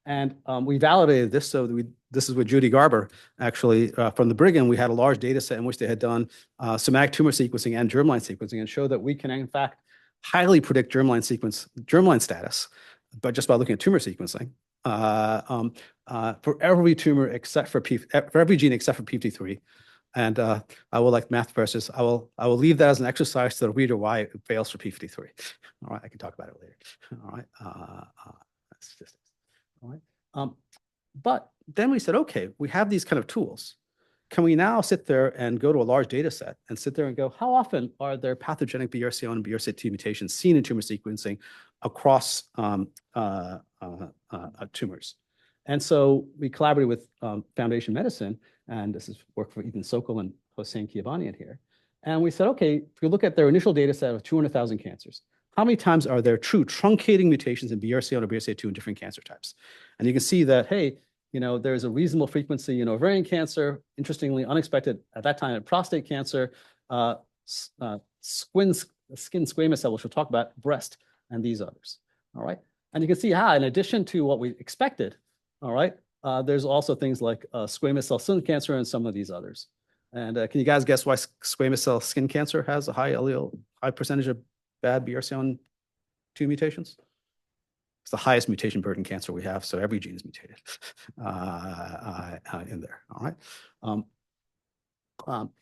And we validated this. So this is with Judy Garber, actually, from the Brigham. We had a large data set in which they had done somatic tumor sequencing and germline sequencing and showed that we can, in fact, highly predict germline status, but just by looking at tumor sequencing for every tumor except for for every gene except for p53. And I will, like math professors, I will leave that as an exercise to the reader why it fails for p53. All right, I can talk about it later. All right, statistics. All right, but then we said, okay, we have these kind of tools. Can we now sit there and go to a large data set and sit there and go, how often are there pathogenic BRCA1 and BRCA2 mutations seen in tumor sequencing across tumors? And so we collaborated with Foundation Medicine, and this is work for Ethan Sokol and Hossein Kiabanian here. And we said, okay, if you look at their initial data set of 200,000 cancers, how many times are there true truncating mutations in BRCA1 or BRCA2 in different cancer types? And you can see that, hey, there's a reasonable frequency in ovarian cancer, interestingly unexpected at that time in prostate cancer, skin squamous cell, which we'll talk about, breast, and these others. All right. And you can see how, in addition to what we expected, all right, there's also things like squamous cell skin cancer and some of these others. And can you guys guess why squamous cell skin cancer has a high percentage of bad BRCA1 mutations? It's the highest mutation burden cancer we have, so every gene is mutated in there. All right.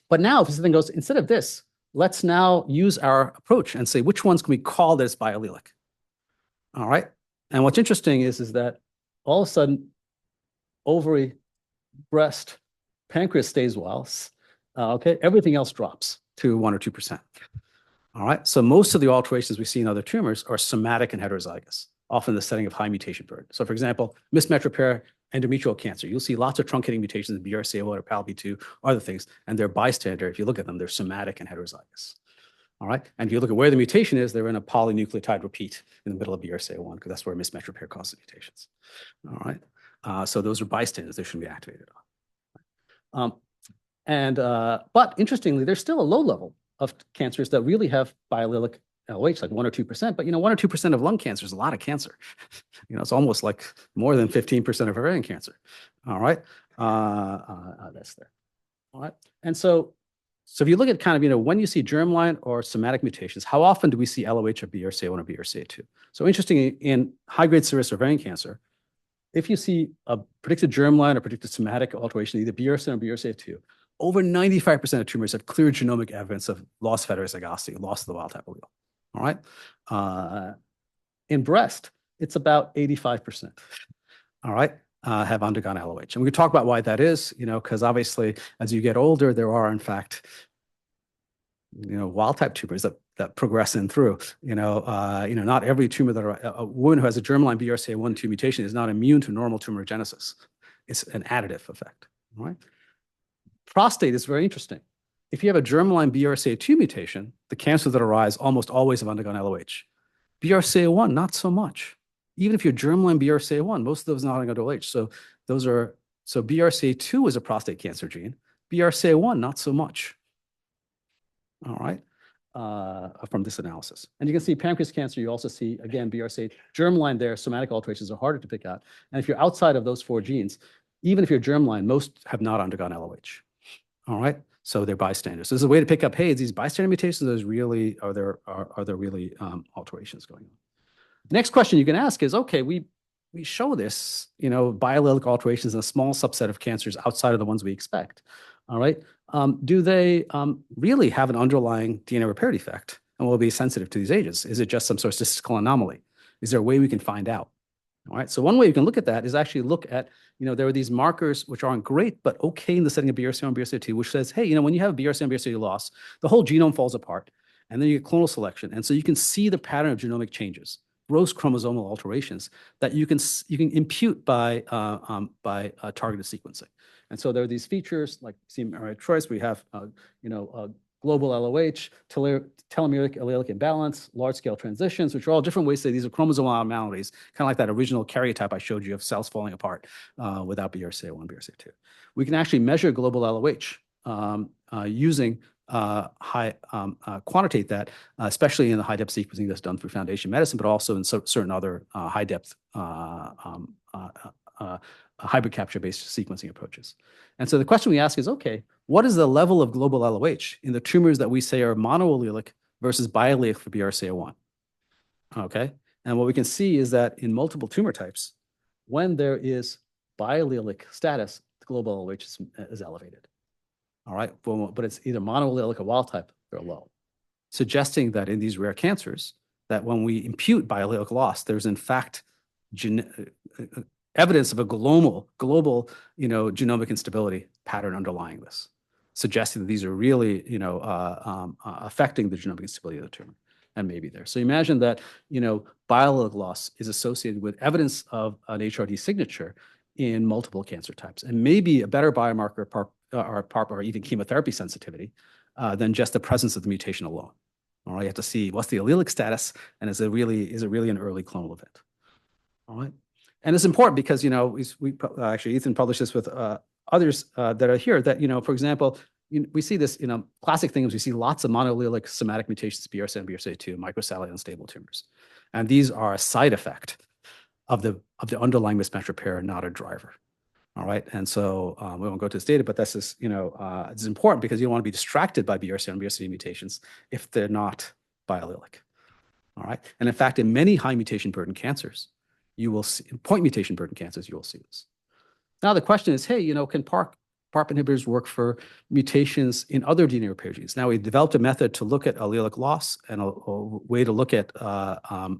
But now, if this thing goes, instead of this, let's now use our approach and say which ones can we call that it's biallelic. All right. And what's interesting is that all of a sudden, ovary, breast, pancreas stays well. Okay, everything else drops to 1 or 2%. All right. So most of the alterations we see in other tumors are somatic and heterozygous, often in the setting of high mutation burden. So for example, mismatch repair endometrial cancer, you'll see lots of truncating mutations in BRCA1 or PALB2, other things, and they're bystander. If you look at them, they're somatic and heterozygous. All right. And if you look at where the mutation is, they're in a polynucleotide repeat in the middle of BRCA1, because that's where mismatch repair causes mutations. All right. So those are bystanders. They shouldn't be activated on. But interestingly, there's still a low level of cancers that really have biallelic LOH, like 1 or 2%. But 1 or 2% of lung cancer is a lot of cancer. It's almost like more than 15% of ovarian cancer. All right, that's there. All right, and so if you look at kind of when you see germline or somatic mutations, how often do we see LOH or BRCA1 or BRCA2? So interestingly, in high-grade serous ovarian cancer, if you see a predicted germline or predicted somatic alteration, either BRCA1 or BRCA2, over 95% of tumors have clear genomic evidence of loss of heterozygosity, loss of the wild type allele. All right. In breast, it's about 85%. All right. Have undergone LOH. And we can talk about why that is, because obviously as you get older, there are in fact, wild type tumors that progress in through, not every tumor a woman who has a germline BRCA1/2 mutation is not immune to normal tumorigenesis. It's an additive effect. All right. Prostate is very interesting. If you have a germline BRCA2 mutation, the cancers that arise almost always have undergone LOH. BRCA1, not so much. Even if you're germline BRCA1, most of those not undergone LOH. So BRCA2 is a prostate cancer gene. BRCA1, not so much. All right, from this analysis. And you can see pancreas cancer, you also see, again, BRCA germline there, somatic alterations are harder to pick out. And if you're outside of those 4 genes, even if you're germline, most have not undergone LOH. All right, so they're bystanders. So there's a way to pick up, hey, these bystander mutations, are there really alterations going on? The next question you can ask is, okay, we show this, biallelic alterations in a small subset of cancers outside of the ones we expect. All right, do they really have an underlying DNA repair defect and will be sensitive to these agents? Is it just some sort of statistical anomaly? Is there a way we can find out? All right, so one way you can look at that is actually look at, there are these markers which aren't great, but okay in the setting of BRCA1 and BRCA2, which says, hey, when you have BRCA and BRCA2 loss, the whole genome falls apart, and then you get clonal selection. And so you can see the pattern of genomic changes, gross chromosomal alterations that you can impute by targeted sequencing. And so there are these features like CMRI choice. We have, global LOH, telomeric allelic imbalance, large-scale transitions, which are all different ways to say these are chromosomal abnormalities, kind of like that original karyotype I showed you of cells falling apart without BRCA1, BRCA2. We can actually measure global LOH using quantitate that, especially in the high-depth sequencing that's done through Foundation Medicine, but also in certain other high-depth hybrid capture-based sequencing approaches. And so the question we ask is, okay, what is the level of global LOH in the tumors that we say are monoallelic versus biallelic for BRCA1? Okay, and what we can see is that in multiple tumor types, when there is biallelic status, the global LH is elevated. All right, but it's either monoallelic or wild type, they're low, suggesting that in these rare cancers, that when we impute biallelic loss, there's in fact evidence of a global, genomic instability pattern underlying this, suggesting that these are really, affecting the genomic instability of the tumor and maybe there. So imagine that, biallelic loss is associated with evidence of an HRD signature in multiple cancer types, and maybe a better biomarker or even chemotherapy sensitivity than just the presence of the mutation alone. All right, you have to see what's the allelic status, and is it really an early clonal event? All right, and it's important because we actually Ethan published this with others that are here. That for example, we see this classic things. We see lots of monoallelic somatic mutations, BRCA and BRCA2, microsatellite unstable tumors, and these are a side effect of the underlying mismatch repair, not a driver. All right, and so we won't go to this data, but that's just it's important because you don't want to be distracted by BRCA and BRCA mutations if they're not biallelic. All right, and in fact, in many high mutation burden cancers, you will see point mutation burden cancers. You will see this. Now the question is, hey, can PARP inhibitors work for mutations in other DNA repair genes? Now we developed a method to look at allelic loss and a way to look at a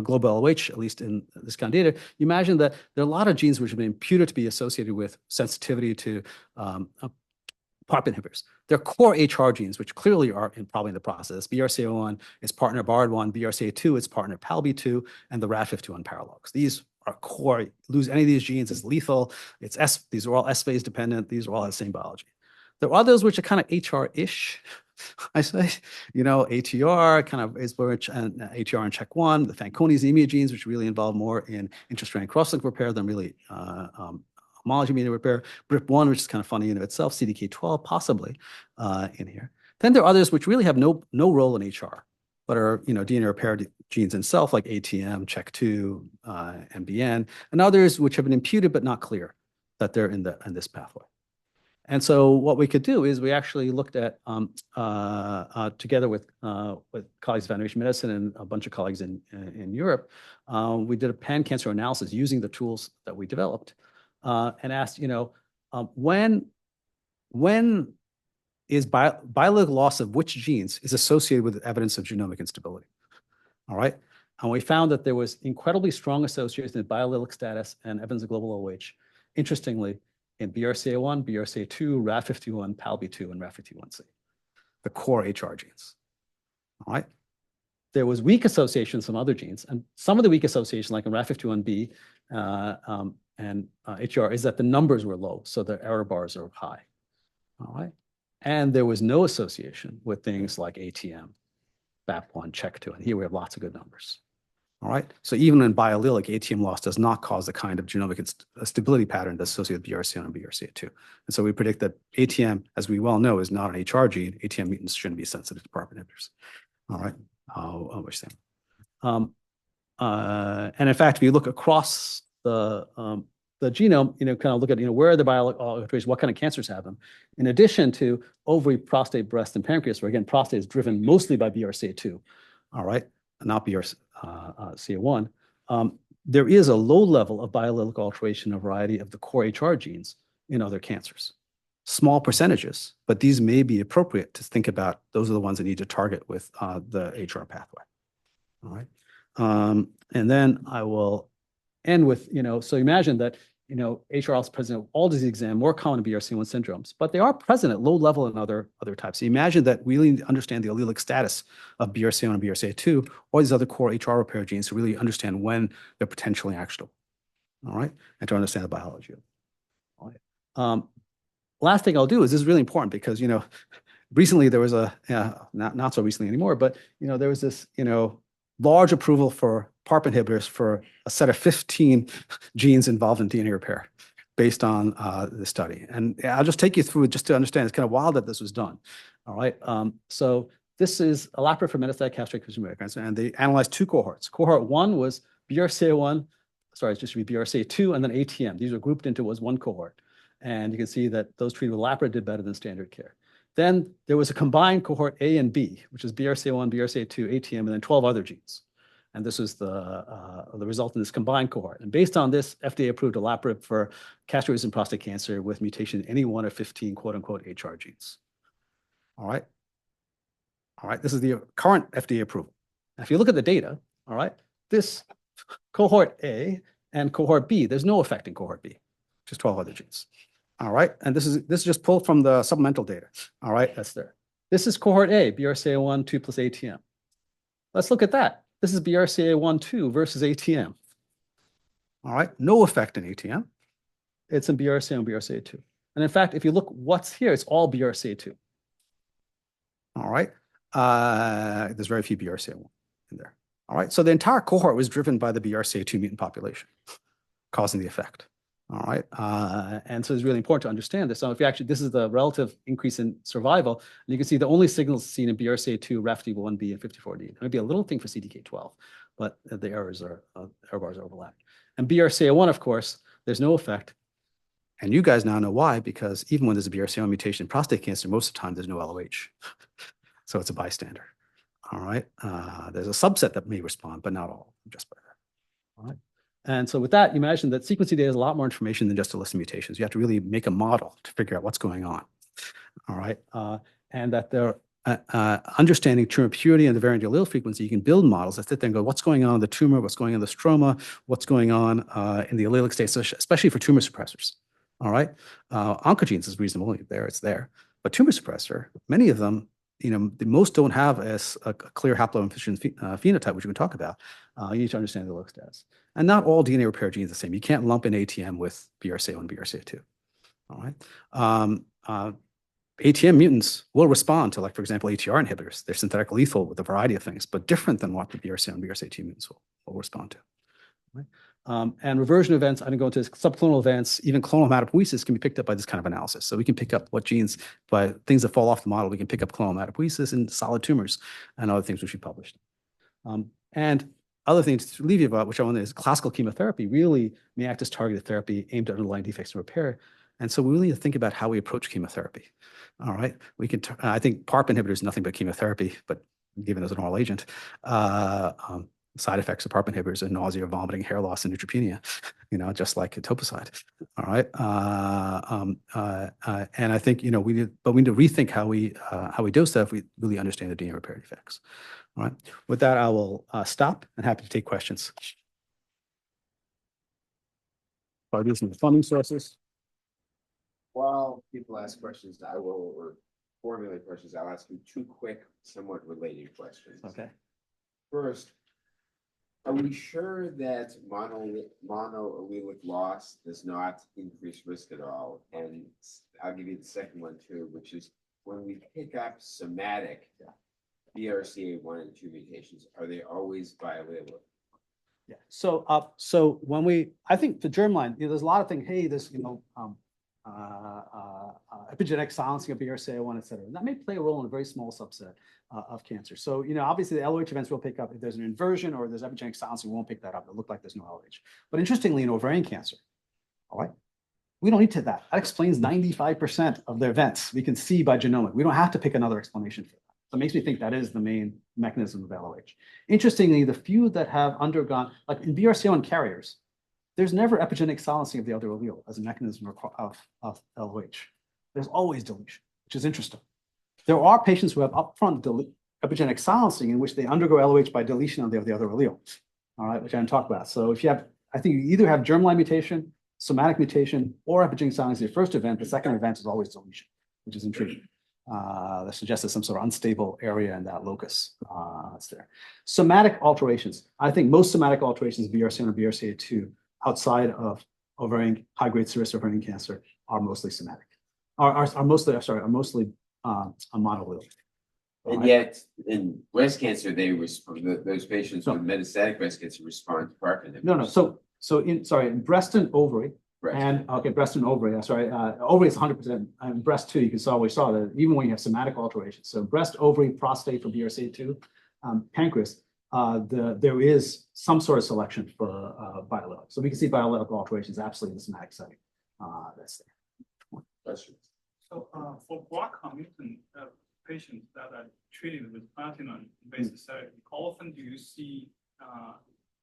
global LH, at least in this kind of data. You imagine that there are a lot of genes which have been imputed to be associated with sensitivity to PARP inhibitors. They're core HR genes, which clearly are probably in the process. BRCA1 is partner BARD1, BRCA2 is partner PALB2, and the RAD51 paralogs. These are core. Lose any of these genes, it's lethal. These are all S-phase dependent. These are all the same biology. There are others which are kind of HR-ish, I say, ATR kind of is where and ATR and CHEK1, the Fanconi anemia genes, which really involve more in intrastrand cross-link repair than really homology-mediated repair. BRIP1, which is kind of funny in of itself, CDK12 possibly in here. Then there are others which really have no role in HR, but are DNA repair genes themselves, like ATM, CHEK2, MBN, and others which have been imputed but not clear that they're in this pathway. And so what we could do is we actually looked at, together with colleagues of Foundation Medicine and a bunch of colleagues in Europe, we did a pan-cancer analysis using the tools that we developed and asked, when is biallelic loss of which genes is associated with evidence of genomic instability? All right. And we found that there was incredibly strong association with biallelic status and evidence of global OH. Interestingly, in BRCA1, BRCA2, RAD51, PALB2, and RAD51C, the core HR genes. All right. There was weak association with some other genes, and some of the weak association, like in RAD51B and HR, is that the numbers were low, so the error bars are high. All right. And there was no association with things like ATM, BAP1, CHEK2, and here we have lots of good numbers. All right. So even in biallelic, ATM loss does not cause the kind of genomic stability pattern that's associated with BRCA1 and BRCA2. And so we predict that ATM, as we well know, is not an HR gene. ATM mutants shouldn't be sensitive to PARP inhibitors. All right. I'll wish them. And in fact, if you look across the genome, kind of look at, where are the biallelic alterations, what kind of cancers have them? In addition to ovary, prostate, breast, and pancreas, where again, prostate is driven mostly by BRCA2, all right, not BRCA1, there is a low level of biallelic alteration of a variety of the core HR genes in other cancers. Small percentages, but these may be appropriate to think about. Those are the ones that need to target with the HR pathway. All right. And then I will end with, so imagine that, HR is present in all disease exam, more common in BRCA1 syndromes, but they are present at low level in other types. So imagine that we really understand the allelic status of BRCA1 and BRCA2, or these other core HR repair genes to really understand when they're potentially actionable. All right. And to understand the biology of them. All right. Last thing I'll do is this is really important because, recently there was not so recently anymore, but, there was this, large approval for PARP inhibitors for a set of 15 genes involved in DNA repair based on the study. And I'll just take you through it just to understand. It's kind of wild that this was done. All right. So this is olaparib for metastatic castrate-resistant cancer, and they analyzed two cohorts. Cohort 1 was BRCA1, sorry, it just should be BRCA2, and then ATM. These were grouped into was one cohort. And you can see that those treated with olaparib did better than standard care. Then there was a combined cohort A and B, which is BRCA1, BRCA2, ATM, and then 12 other genes. And this is the result in this combined cohort. And based on this, FDA approved olaparib for castration prostate cancer with mutation in any one of 15 quote unquote HR genes. All right. All right. This is the current FDA approval. Now, if you look at the data, all right, this cohort A and cohort B, there's no effect in cohort B, just 12 other genes. All right. And this is just pulled from the supplemental data. All right. That's there. This is cohort A, BRCA1, 2 plus ATM. Let's look at that. This is BRCA1, 2 versus ATM. All right. No effect in ATM. It's in BRCA and BRCA2. And in fact, if you look what's here, it's all BRCA2. All right. There's very few BRCA1 in there. All right. So the entire cohort was driven by the BRCA2 mutant population, causing the effect. All right. And so it's really important to understand this. So if you actually, this is the relative increase in survival. And you can see the only signals seen in BRCA2, RAFT1B, and 54D. There may be a little thing for CDK12, but the errors are, error bars overlap. And BRCA1, of course, there's no effect. And you guys now know why, because even when there's a BRCA1 mutation in prostate cancer, most of the time there's no LOH. So it's a bystander. All right. There's a subset that may respond, but not all, just by that. All right. And so with that, you imagine that sequencing data is a lot more information than just a list of mutations. You have to really make a model to figure out what's going on. All right. And that they're understanding tumor purity and the variant allele frequency, you can build models that sit there and go, what's going on in the tumor, what's going on in the stroma, what's going on in the allelic state, so especially for tumor suppressors. All right. Oncogenes is reasonable. It's there. But tumor suppressor, many of them, most don't have a clear haploinsufficient phenotype, which we can talk about. You need to understand the allelic status. And not all DNA repair genes are the same. You can't lump in ATM with BRCA1, BRCA2. All right. ATM mutants will respond to, like, for example, ATR inhibitors. They're synthetic lethal with a variety of things, but different than what the BRCA1, BRCA2 mutants will respond to. Right? And reversion events, I didn't go into this, subclonal events, even clonal hematopoiesis can be picked up by this kind of analysis. So we can pick up what genes, by things that fall off the model, we can pick up clonal hematopoiesis in solid tumors and other things which we published. And other things to leave you about, which I want to, is classical chemotherapy really may act as targeted therapy aimed at underlying defects and repair. And so we really need to think about how we approach chemotherapy. All right. We can, I think PARP inhibitor is nothing but chemotherapy, but given as an oral agent, side effects of PARP inhibitors are nausea, vomiting, hair loss, and neutropenia, just like etoposide. All right. And I think, we need to rethink how we dose that if we really understand the DNA repair defects. All right. With that, I will stop and happy to take questions. By using the funding sources. While people ask questions, or formulate questions, I'll ask you two quick, somewhat related questions. Okay. First, are we sure that monoallelic loss does not increase risk at all? And I'll give you the second one too, which is when we pick up somatic BRCA1 and 2 mutations, are they always biallelic? Yeah. So when I think the germline, there's a lot of things. Hey, there's epigenetic silencing of BRCA1, et cetera. And that may play a role in a very small subset of cancer. So, obviously the LOH events will pick up if there's an inversion or there's epigenetic silencing, we won't pick that up. It'll look like there's no LOH. But interestingly, in ovarian cancer, all right, we don't need to that. That explains 95% of the events we can see by genomic. We don't have to pick another explanation for that. So it makes me think that is the main mechanism of LOH. Interestingly, the few that have undergone, like in BRCA1 carriers, there's never epigenetic silencing of the other allele as a mechanism of LOH. There's always deletion, which is interesting. There are patients who have upfront epigenetic silencing in which they undergo LOH by deletion of the other allele, all right, which I didn't talk about. So if you have, I think you either have germline mutation, somatic mutation, or epigenetic silencing the first event, the second event is always deletion, which is intriguing. That suggests there's some sort of unstable area in that locus that's there. Somatic alterations. I think most somatic alterations of BRCA1 or BRCA2 outside of ovarian, high-grade serous ovarian cancer are mostly somatic, are mostly monoallelic. And yet, in breast cancer, they respond. Those patients with metastatic breast cancer respond to PARP inhibitors. No. In breast and ovary, breast and ovary. Ovary is 100%. And breast too. We saw that even when you have somatic alterations. So breast, ovary, prostate for BRCA2, pancreas. There is some sort of selection for biallelic. So we can see biallelic alterations absolutely in the somatic setting. That's there. Questions? So for BRCA mutant patients that are treated with platinum-based therapy, how often do you see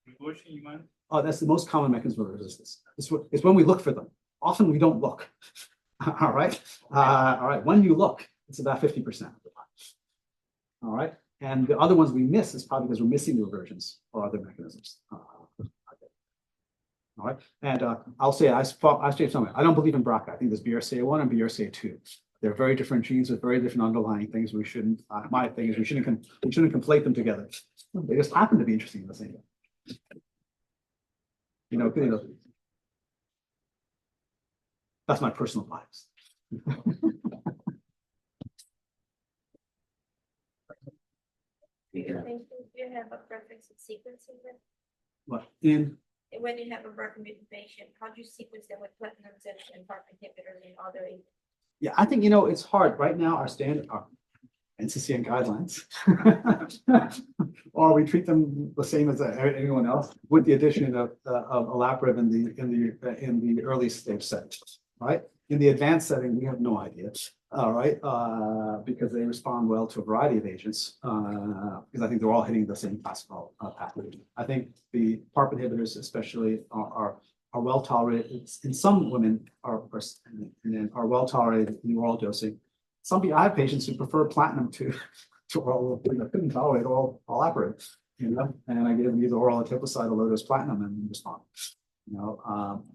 reversion event? Oh, that's the most common mechanism of resistance. It's when we look for them. Often we don't look. All right. All right. When you look, it's about 50% of the time. All right. And the other ones we miss is probably because we're missing the reversions or other mechanisms. All right. And I'll say, I say something. I don't believe in BRCA. I think there's BRCA1 and BRCA2. They're very different genes with very different underlying things. We shouldn't, my thing is we shouldn't conflate them together. They just happen to be interesting in the same way. You know, that's my personal bias. Do you have a preference in sequencing them? What? When you have a BRCA mutant patient, how do you sequence them with platinums and PARP inhibitors and other? Yeah, I think, it's hard. Right now, our standard, our NCCN guidelines, or we treat them the same as anyone else, with the addition of olaparib in the early stage setting, right? In the advanced setting, we have no idea, all right, because they respond well to a variety of agents, because I think they're all hitting the same classical pathway. I think the PARP inhibitors, especially, are well tolerated. In some women are well tolerated in oral dosing. I have patients who prefer platinum to oral, couldn't tolerate olaparib, and I gave them either oral etoposide or low dose platinum and respond.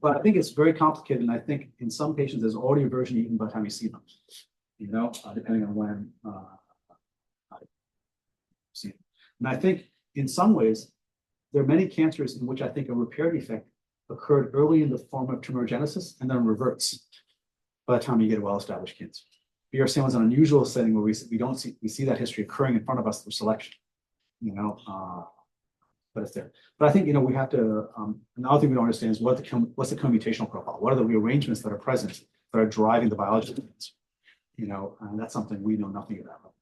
But I think it's very complicated, and I think in some patients there's already a version even by the time you see them, depending on when see them. And I think in some ways there are many cancers in which I think a repair defect occurred early in the form of tumorigenesis and then reverts by the time you get a well-established cancer. BRCA1 is an unusual setting where we see that history occurring in front of us through selection, but it's there. But I think, we have to, another thing we don't understand is what's the co-mutational profile? What are the rearrangements that are present that are driving the biology of the cancer? And that's something we know nothing about.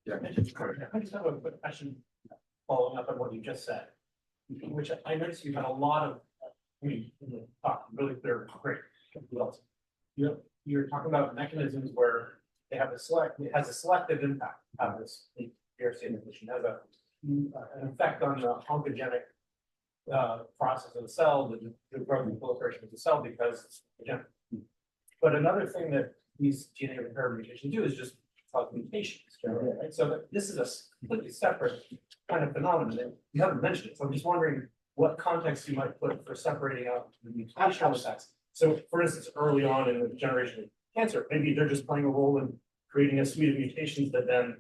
Yeah. I just have a quick question following up on what you just said, which I noticed you had a lot of, really clear, great. You're talking about mechanisms where they have it has a selective impact of this BRCA inhibition, has an effect on the oncogenic process of the cell, the growth and proliferation of the cell, because again. But another thing that these DNA repair mutations do is just cause mutations, right? So this is a completely separate kind of phenomenon that you haven't mentioned it. So I'm just wondering what context you might put for separating out the mutational effects. So for instance, early on in the generation of cancer, maybe they're just playing a role in creating a suite of mutations that then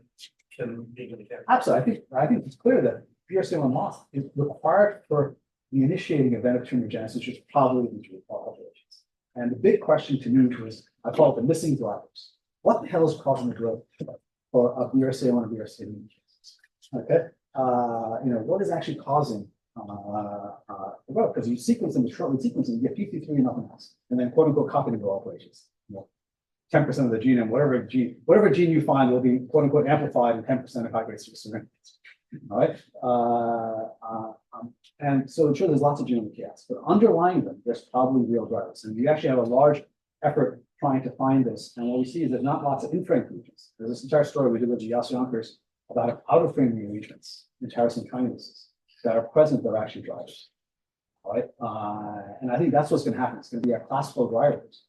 can be in the cancer. Absolutely. I think it's clear that BRCA1 loss is required for the initiating event of tumorigenesis, which is probably the alterations. And the big question to me was, I call it the missing drivers. What the hell is causing the growth of BRCA1 and BRCA mutations? Okay. What is actually causing the growth? Because you sequence them, shortly sequencing, you get p53 and nothing else. And then quote unquote copy the alterations. 10% of the genome, whatever gene you find will be quote unquote amplified in 10% of high grade serous. All right. And so sure, there's lots of genomic chaos, but underlying them, there's probably real drivers. And we actually have a large effort trying to find this. And what we see is there's not lots of in-frame regions. There's this entire story we did with Yassi Yonkers about out-of-frame rearrangements in tyrosine kinases that are present that are actually drivers. All right. And I think that's what's going to happen. It's going to be our classical drivers,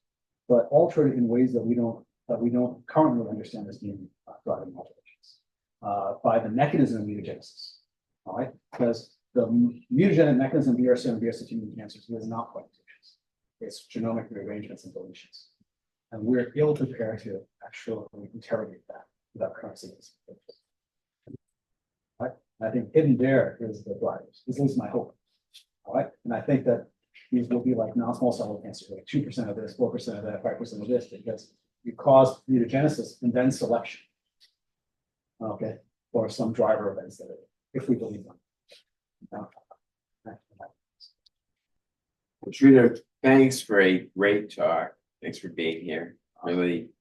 but altered in ways that we don't currently understand as being driving alterations by the mechanism of mutagenesis. All right, because the mutagenic mechanism of BRCA and BRCA2 cancers is not quite mutations. It's genomic rearrangements and deletions, and we're ill prepared to actually interrogate that without current sequencing. Right? I think hidden there is the drivers. This is my hope. All right, and I think that these will be like non-small cell cancer, like 2% of this, 4% of that, 5% of this, because you cause mutagenesis and then selection. Okay, or some driver events that if we believe them. Shridar, thanks for a great talk. Thanks for being here. Really